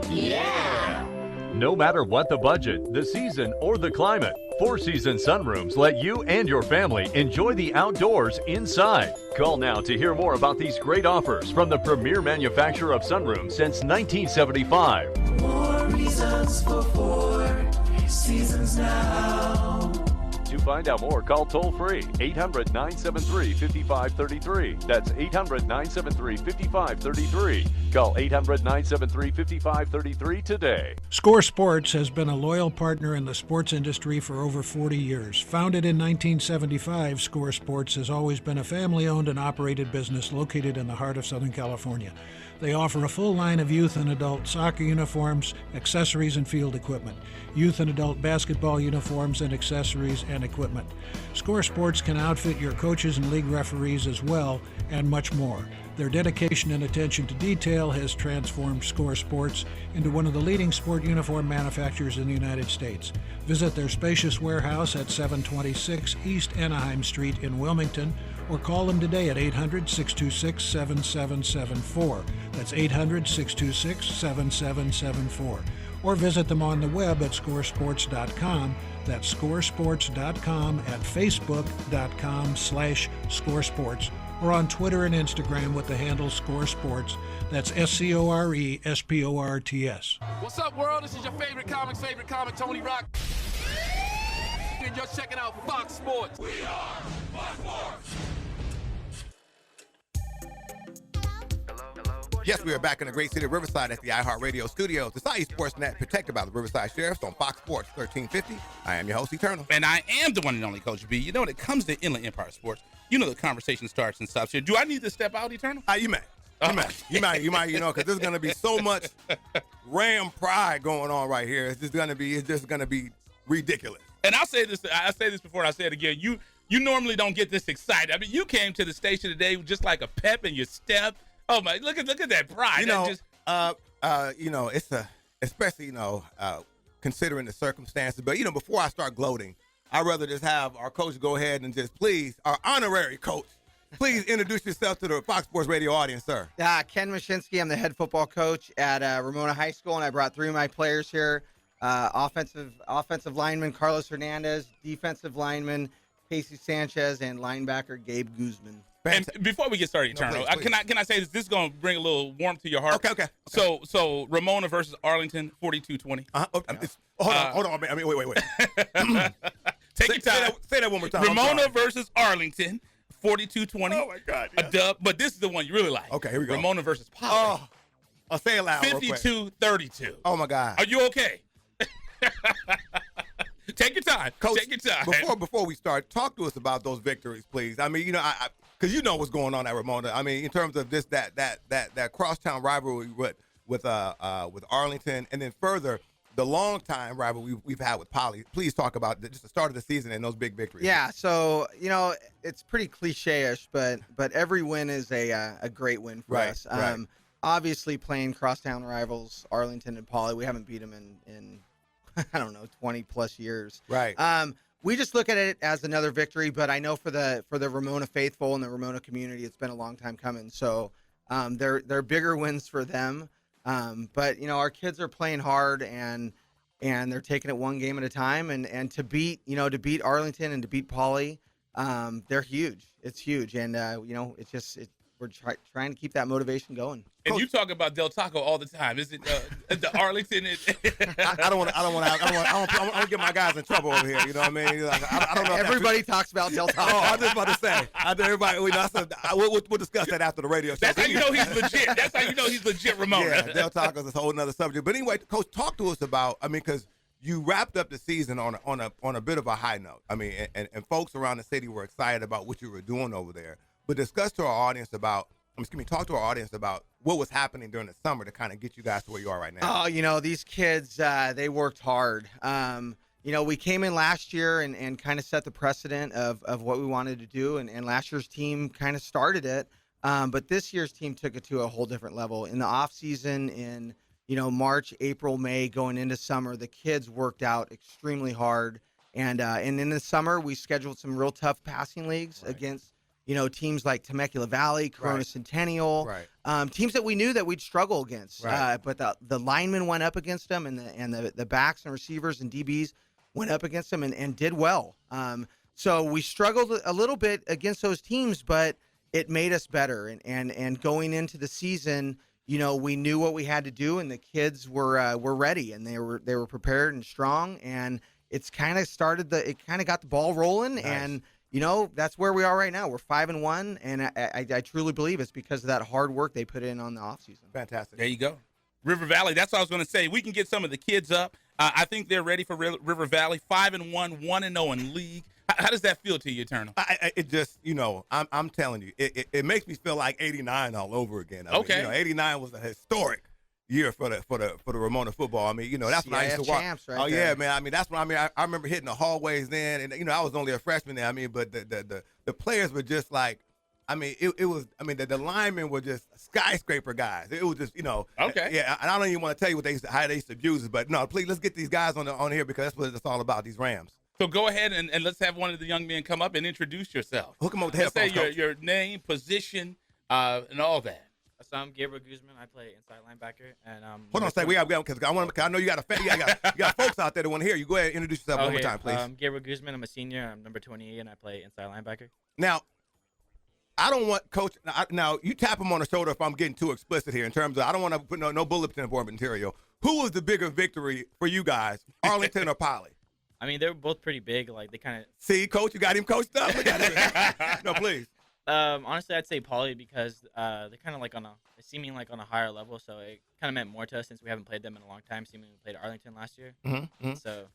Yeah! No matter what the budget, the season, or the climate, 4-season sunrooms let you and your family enjoy the outdoors inside. Call now to hear more about these great offers from the premier manufacturer of sunrooms since 1975. More reasons for 4 seasons now. To find out more, call toll-free 800-973-5533. That's 800-973-5533. Call 800-973-5533 today. Score Sports has been a loyal partner in the sports industry for over 40 years. Founded in 1975, Score Sports has always been a family-owned and operated business located in the heart of Southern California. They offer a full line of youth and adult soccer uniforms, accessories, and field equipment, youth and adult basketball uniforms and accessories and equipment. Score Sports can outfit your coaches and league referees as well, and much more. Their dedication and attention to detail has transformed Score Sports into one of the leading sport uniform manufacturers in the United States. Visit their spacious warehouse at 726 East Anaheim Street in Wilmington, or call them today at 800-626-7774. That's 800-626-7774. Or visit them on the web at scoresports.com. That's scoresports.com, at facebook.com/scoresports, or on Twitter and Instagram with the handle ScoreSports. That's SCORESPORTS. What's up, world? This is your favorite comic, Tony Rock. And you're checking out Fox Sports. We are Fox Sports. Yes, we are back in the great city of Riverside at the iHeartRadio studios. The Science Sports Net, protected by the Riverside Sheriffs on Fox Sports 1350. I am your host, Eternal. And I am the one and only Coach B. You know, when it comes to Inland Empire Sports, you know the conversation starts and stops here. Do I need to step out, Eternal? You may. You might, because there's going to be so much Ram pride going on right here. It's just going to be ridiculous. And I'll say this before and I'll say it again. You normally don't get this excited. I mean, you came to the station today with just like a pep in your step. Oh my! Look at that pride. It's especially considering the circumstances. But before I start gloating, I'd rather just have our coach go ahead and just please, our honorary coach, please introduce yourself to the Fox Sports Radio audience, sir. Ken Mashinsky. I'm the head football coach at Ramona High School, and I brought 3 of my players here. Offensive lineman Carlos Hernandez, defensive lineman Casey Sanchez, and linebacker Gabe Guzman. And before we get started, Eternal, please. Can I say this? This is going to bring a little warmth to your heart. Okay. So Ramona versus Arlington, 42-20. Hold on. Wait. Take your time. Say that one more time. Ramona versus Arlington, 42-20. Oh my God. Yeah. A dub, but this is the one you really like. Okay, here we go. Ramona versus Poly. I'll say it loud. 52-32. Oh my God. Are you okay? Take your time. Coach, take your time. Before we start, talk to us about those victories, please. I mean, because you know what's going on at Ramona. I mean, in terms of this that crosstown rivalry with Arlington, and then further the long time rivalry we've had with Poly. Please talk about just the start of the season and those big victories. Yeah, so it's pretty cliche-ish, but every win is a great win for us. Right. Obviously, playing crosstown rivals Arlington and Poly, we haven't beat them in I don't know 20+ years. Right. We just look at it as another victory, but I know for the Ramona faithful and the Ramona community, it's been a long time coming. So they're bigger wins for them. But our kids are playing hard and they're taking it one game at a time. And to beat Arlington and to beat Poly, they're huge. It's huge, and we're trying to keep that motivation going. And you talk about Del Taco all the time. Is it the Arlington? I don't want to get my guys in trouble over here. You know what I mean? I don't know. Everybody talks about Del Taco. I was just about to say. We'll discuss that after the radio show. That's how you know he's legit. That's how you know he's legit, Ramona. Yeah, Del Taco is a whole other subject. But anyway, Coach, talk to us about. I mean, because you wrapped up the season on a bit of a high note. I mean, and folks around the city were excited about what you were doing over there. But talk to our audience about what was happening during the summer to kind of get you guys to where you are right now. Oh, these kids, they worked hard. We came in last year and kind of set the precedent of what we wanted to do, and last year's team kind of started it. But this year's team took it to a whole different level. In the off season, in March, April, May, going into summer, the kids worked out extremely hard. And in the summer, we scheduled some real tough passing leagues against teams like Temecula Valley, Corona Centennial, teams that we knew that we'd struggle against. But the linemen went up against them, and the backs and receivers and DBs went up against them and did well. So we struggled a little bit against those teams, but it made us better. And going into the season, we knew what we had to do, and the kids were ready, and they were prepared and strong. And it's kind of got the ball rolling. Nice. And that's where we are right now. We're 5-1, and I truly believe it's because of that hard work they put in on the offseason. Fantastic. There you go. River Valley, that's what I was going to say. We can get some of the kids up. I think they're ready for River Valley. 5-1, 1-0 in league. How does that feel to you, Eternal? It just, I'm telling you, it makes me feel like '89 all over again. I mean, '89 was a historic year for the Ramona football. I mean, that's when I used to watch. Champs right there. Yeah, man. I mean, that's when I remember hitting the hallways then, and I was only a freshman then. I mean, but the players were just like, I mean, it was. I mean, the linemen were just skyscraper guys. It was just, Okay. Yeah, and I don't even want to tell you how they used to abuse it, but no, please let's get these guys on here because that's what it's all about. These Rams. So go ahead and let's have one of the young men come up and introduce yourself. Hook them up with the headphones. Say your name, position, and all that. So I'm Gabriel Guzman. I play inside linebacker. And hold on a second. Because I know you got you got folks out there that want to hear you. Go ahead and introduce yourself one more time, please. Gabriel Guzman. I'm a senior. I'm number 28, and I play inside linebacker. Now, I don't want Coach. Now you tap him on the shoulder if I'm getting too explicit here in terms of I don't want to put no bulletin board material. Who was the bigger victory for you guys, Arlington or Poly? I mean, they were both pretty big. Like they kind of see, Coach, you got him coached up. Look at him. No, please. Honestly, I'd say Poly because they're kind of like seeming like on a higher level, so it kind of meant more to us since we haven't played them in a long time. Seeming we played Arlington last year, so.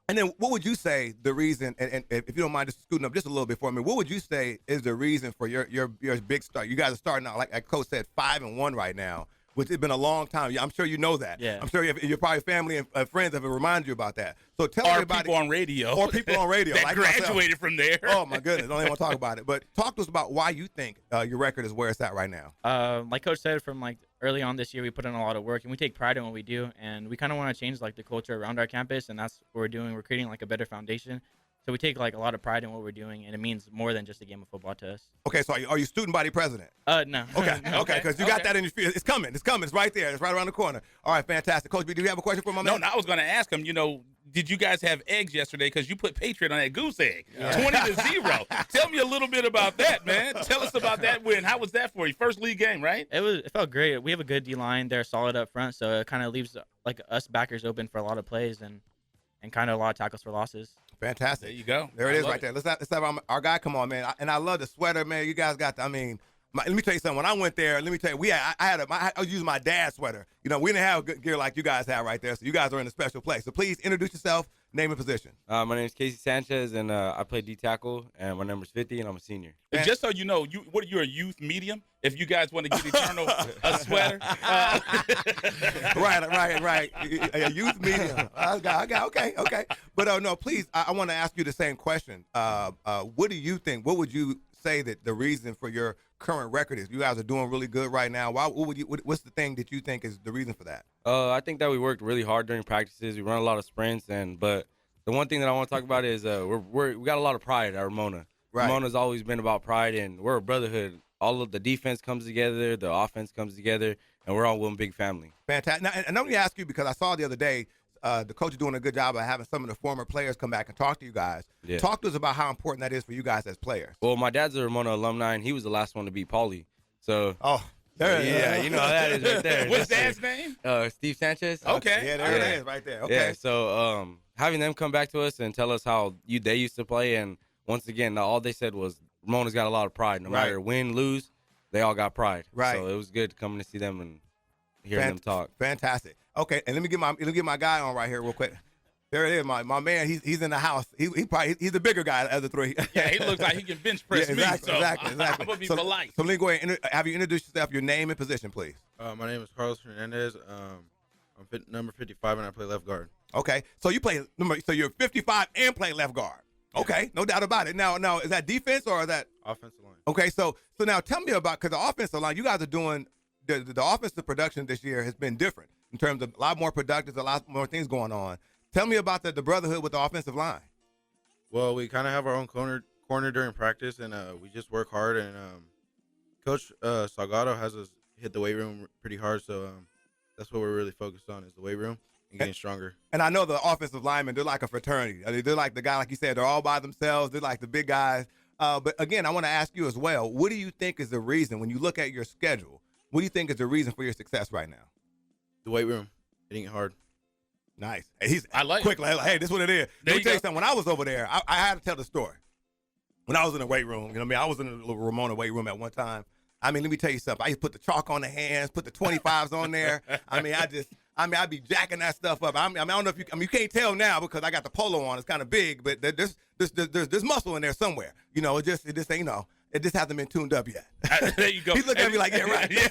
And then what would you say the reason, and if you don't mind just scooting up just a little bit for me, what would you say is the reason for your big start? You guys are starting out, like Coach said, 5-1 right now, which has been a long time. I'm sure you know that. Yeah. I'm sure your probably family and friends have reminded you about that. So tell everybody. People on radio. Or people on radio. that like graduated myself. from there. Oh, my goodness. I don't even want to talk about it. But talk to us about why you think your record is where it's at right now. Like Coach said, from like early on this year, we put in a lot of work, and we take pride in what we do, and we kind of want to change like the culture around our campus, and that's what we're doing. We're creating like a better foundation. So we take like a lot of pride in what we're doing, and it means more than just a game of football to us. Okay, so are you student body president? No. Okay, because you got that in your field. It's coming. It's right there. It's right around the corner. All right, fantastic. Coach B, do you have a question for my man? No, I was going to ask him, did you guys have eggs yesterday? Because you put Patriot on that goose egg, 20-0. Tell me a little bit about that, man. Tell us about that win. How was that for you? First league game, right? It felt great. We have a good D-line. They're solid up front, so it kind of leaves like us backers open for a lot of plays and kind of a lot of tackles for losses. Fantastic. There you go. There it is right there. Let's have our guy come on, man. And I love the sweater, man. You guys got let me tell you something. When I went there, let me tell you, I was using my dad's sweater. We didn't have good gear like you guys have right there, so you guys are in a special place. So please introduce yourself, name and position. My name is Casey Sanchez, and I play D-tackle, and my number's 50, and I'm a senior. And just so you know, you're a youth medium. If you guys want to get Eternal a sweater. Right. A youth medium. Okay. But no, please, I want to ask you the same question. What do you think? What would you say that the reason for your current record is? You guys are doing really good right now. What's the thing that you think is the reason for that? I think that we worked really hard during practices. We run a lot of sprints, but the one thing that I want to talk about is we got a lot of pride at Ramona. Right. Ramona's always been about pride, and we're a brotherhood. All of the defense comes together, the offense comes together, and we're all one big family. Fantastic. Now, and let me ask you, because I saw the other day, the coach is doing a good job of having some of the former players come back and talk to you guys. Yeah. Talk to us about how important that is for you guys as players. Well, my dad's a Ramona alumni, and he was the last one to beat Paulie. So, there it is. Yeah, you know how that is right there. What's dad's name? Steve Sanchez. Okay. Yeah, there it is right there. Okay. Yeah, so having them come back to us and tell us how they used to play, and once again, all they said was Ramona's got a lot of pride. No matter win, lose, they all got pride. Right. So it was good coming to see them and hearing them talk. Fantastic. Okay, and let me get my guy on right here real quick. There it is, my man. He's in the house. He's the bigger guy of the three. Yeah, he looks like he can bench press exactly, me. So exactly. I'm gonna be polite. So let me go ahead and have you introduce yourself, your name and position, please. My name is Carlos Hernandez. I'm number 55 and I play left guard. Okay, so you're 55 and play left guard. Okay, no doubt about it. Now, is that defense or is that offensive line? Okay, so now tell me about, because the offensive line, you guys are doing the offensive production this year has been different in terms of a lot more productive, a lot more things going on. Tell me about the brotherhood with the offensive line. Well, we kind of have our own corner during practice, and we just work hard. And Coach Salgado has us hit the weight room pretty hard, so that's what we're really focused on is the weight room and getting stronger. And I know the offensive linemen, they're like a fraternity. I mean, they're like the guy, like you said, they're all by themselves. They're like the big guys. But again, I want to ask you as well, what do you think is the reason, when you look at your schedule, what do you think is the reason for your success right now? The weight room, hitting it hard. Nice. Hey, I like quick, it. Hey, this is what it is. Let me tell you something. When I was over there, I had to tell the story. When I was in the weight room, I was in the little Ramona weight room at one time. Let me tell you something. I used to put the chalk on the hands, put the 25s on there. I'd be jacking that stuff up. I don't know if you can't tell now because I got the polo on. It's kind of big, but there's muscle in there somewhere. It just hasn't been tuned up yet. There you go. He's looking at me like, yeah, right. Yeah.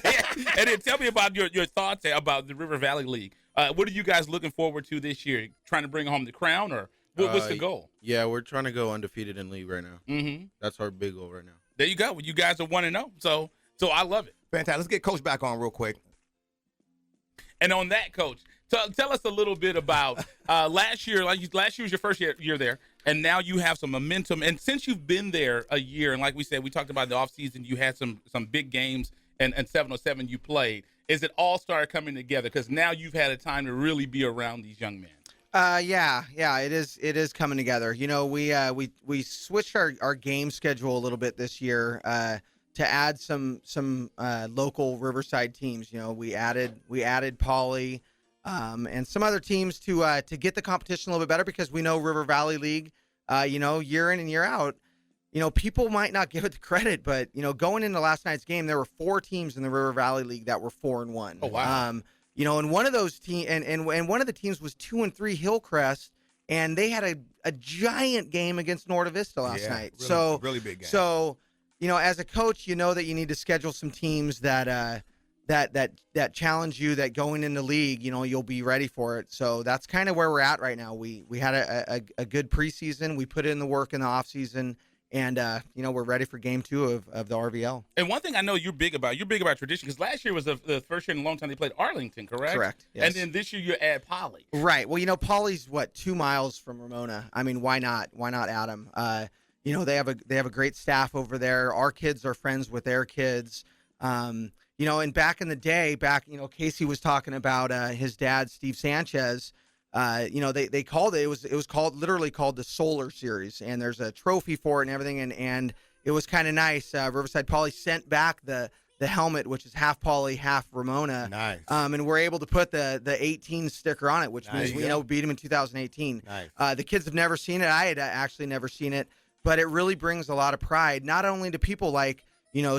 And then tell me about your thoughts about the River Valley League. What are you guys looking forward to this year? Trying to bring home the crown, or what's the goal? Yeah, we're trying to go undefeated in league right now. Mm-hmm. That's our big goal right now. There you go. You guys are 1-0, so I love it. Fantastic. Let's get Coach back on real quick. And on that, Coach, tell us a little bit about last year. Last year was your first year there, and now you have some momentum. And since you've been there a year, and like we said, we talked about the offseason, you had some big games, and 707 you played. Is it all started coming together? Because now you've had a time to really be around these young men. Yeah, it is coming together. We switched our game schedule a little bit this year to add some local Riverside teams. We added Poly and some other teams to get the competition a little bit better, because we know River Valley League, year in and year out, people might not give it the credit, but going into last night's game, there were 4 teams in the River Valley League that were 4-1. Oh wow! And one of those teams, and one of the teams was 2-3 Hillcrest, and they had a giant game against Norte Vista last night. Really big game. So, as a coach, that you need to schedule some teams that challenge you, that going in the league, you'll be ready for it. So that's kind of where we're at right now. We had a good preseason. We put in the work in the off season. And, we're ready for game 2 of the RVL. And one thing I know you're big about tradition, because last year was the first year in a long time they played Arlington, correct? Correct, yes. And then this year you add Poly. Right. Well, Poly's, 2 miles from Ramona. I mean, why not? Why not add them? They have a great staff over there. Our kids are friends with their kids. And back in the day, Casey was talking about his dad, Steve Sanchez. They called it was literally called the Solar Series, and there's a trophy for it and everything, and it was kind of nice. Riverside Poly sent back the helmet, which is half Poly, half Ramona. Nice. And we're able to put the 18 sticker on it, which means we beat them in 2018. Nice. The kids have never seen it. I had actually never seen it, but it really brings a lot of pride, not only to people like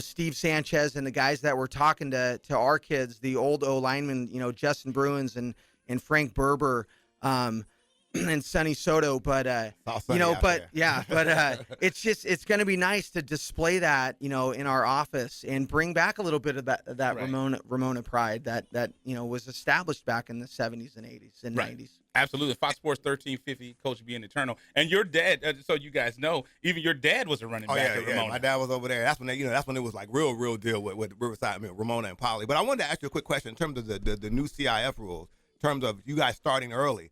Steve Sanchez and the guys that were talking to our kids, the old O linemen, Justin Bruins and Frank Berber. And Sonny Soto, but it's going to be nice to display that, in our office and bring back a little bit of that right. Ramona pride that was established back in the 70s and 80s and right. 90s. Absolutely. Fox Sports 1350, Coach being eternal. And your dad, so you guys know, even your dad was a running back at Ramona. My dad was over there. That's when it was like real deal with Riverside, Ramona and Poly. But I wanted to ask you a quick question in terms of the new CIF rules, in terms of you guys starting early.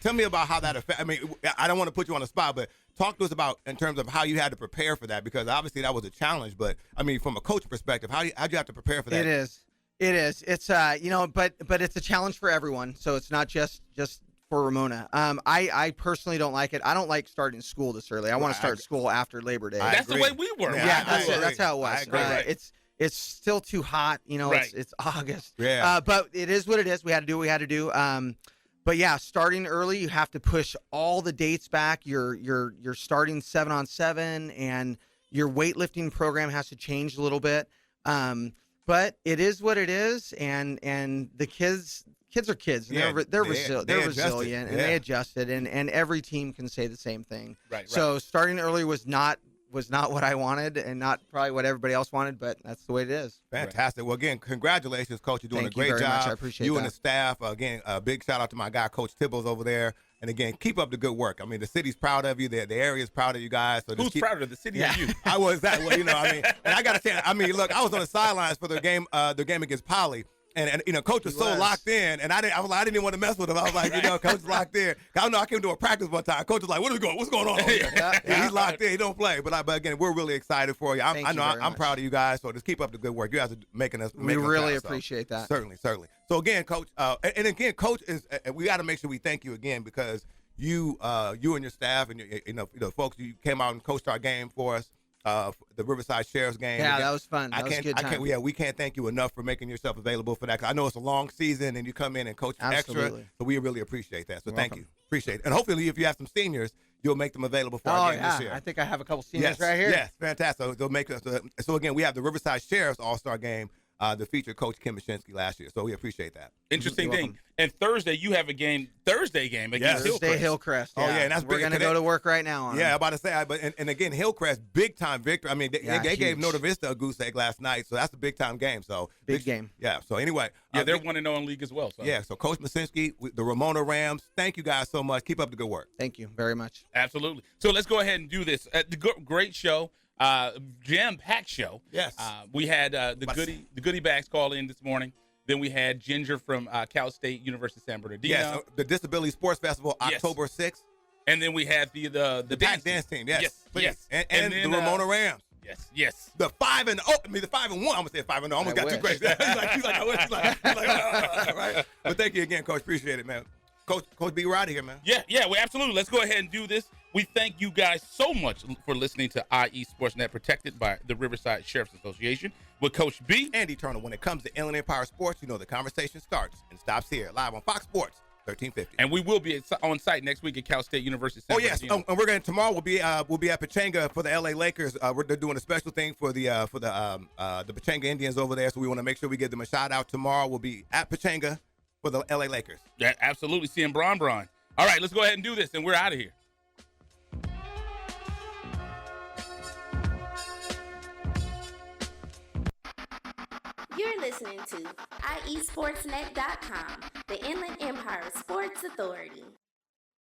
Tell me about how that affects. I mean, I don't want to put you on the spot, but talk to us about in terms of how you had to prepare for that, because obviously that was a challenge. But I mean, from a coach perspective, how'd you have to prepare for that? It is. It's but it's a challenge for everyone. So it's not just for Ramona. I personally don't like it. I don't like starting school this early. I want to start school after Labor Day. That's the way we were. Yeah, that's how it was. It's still too hot. Right. It's August. Yeah. But it is what it is. We had to do what we had to do. But yeah, starting early, you have to push all the dates back. You're starting 7-on-7, and your weightlifting program has to change a little bit. But it is what it is, and the kids are kids. And they're resilient, and they adjusted, and every team can say the same thing. Right. So starting early was not what I wanted, and not probably what everybody else wanted, but that's the way it is. Fantastic. Well, again, congratulations, Coach. You're doing a great job. Much. I appreciate you that. And the staff. Again, a big shout out to my guy, Coach Tibbles over there. And again, keep up the good work. I mean, the city's proud of you. The area's proud of you guys. So who's prouder, the city or you? I was that way. And I got to say, look, I was on the sidelines for the game against Poly. And Coach was so locked in, and I didn't even want to mess with him. I was like, Coach is locked in. I came to a practice one time. Coach was like, what's going on over there? He's locked in. He don't play. But again, we're really excited for you. I'm proud of you guys. So just keep up the good work. You guys are making us. We really appreciate that. Certainly. So again, Coach, and again, Coach we got to make sure we thank you again, because you and your staff and folks, you came out and coached our game for us. The Riverside Sheriff's game. Yeah, that was fun. That was a good time. We can't thank you enough for making yourself available for that. 'Cause I know it's a long season, and you come in and coach extra. So we really appreciate that. So thank you. Appreciate it. And hopefully, if you have some seniors, you'll make them available for our game this year. I think I have a couple seniors right here. Yes, fantastic. So they'll make us. So again, we have the Riverside Sheriff's All-Star game. That featured Coach Kim Mashinsky last year. So we appreciate that. Interesting thing. And Thursday, you have a Thursday game against Hillcrest. Oh, yeah, and that's we're going to go to work right now on I'm about to say, and again, Hillcrest, big-time victory. I mean, they gave Norte Vista a goose egg last night, so that's a big-time game. So Big game. Yeah, so anyway. Yeah, they're 1-0 in league as well. So. Yeah, so Coach Mashinsky, the Ramona Rams, thank you guys so much. Keep up the good work. Thank you very much. Absolutely. So let's go ahead and do this. Great show. Jam-packed show. Yes. We had the goodie bags call in this morning. Then we had Ginger from Cal State University San Bernardino. Yes, the Disability Sports Festival, October 6th. And then we had the dance team. Yes. And the Ramona Rams. Yes. The 5-0. The 5-1. I'm gonna say 5-0. Almost got too crazy. He's like, right. But thank you again, Coach. Appreciate it, man. Coach B, we're out of here, man. Yeah, we absolutely. Let's go ahead and do this. We thank you guys so much for listening to IE Sportsnet, protected by the Riverside Sheriff's Association with Coach B and Eternal. When it comes to Inland Empire Sports, the conversation starts and stops here, live on Fox Sports 1350. And we will be on site next week at Cal State University. Oh yes, and we're going tomorrow. We'll be at Pechanga for the LA Lakers. They're doing a special thing for the Pechanga Indians over there. So we want to make sure we give them a shout out tomorrow. We'll be at Pechanga for the LA Lakers. Yeah, absolutely. Seeing Bron. All right, let's go ahead and do this, and we're out of here. You're listening to IESportsnet.com, the Inland Empire Sports Authority.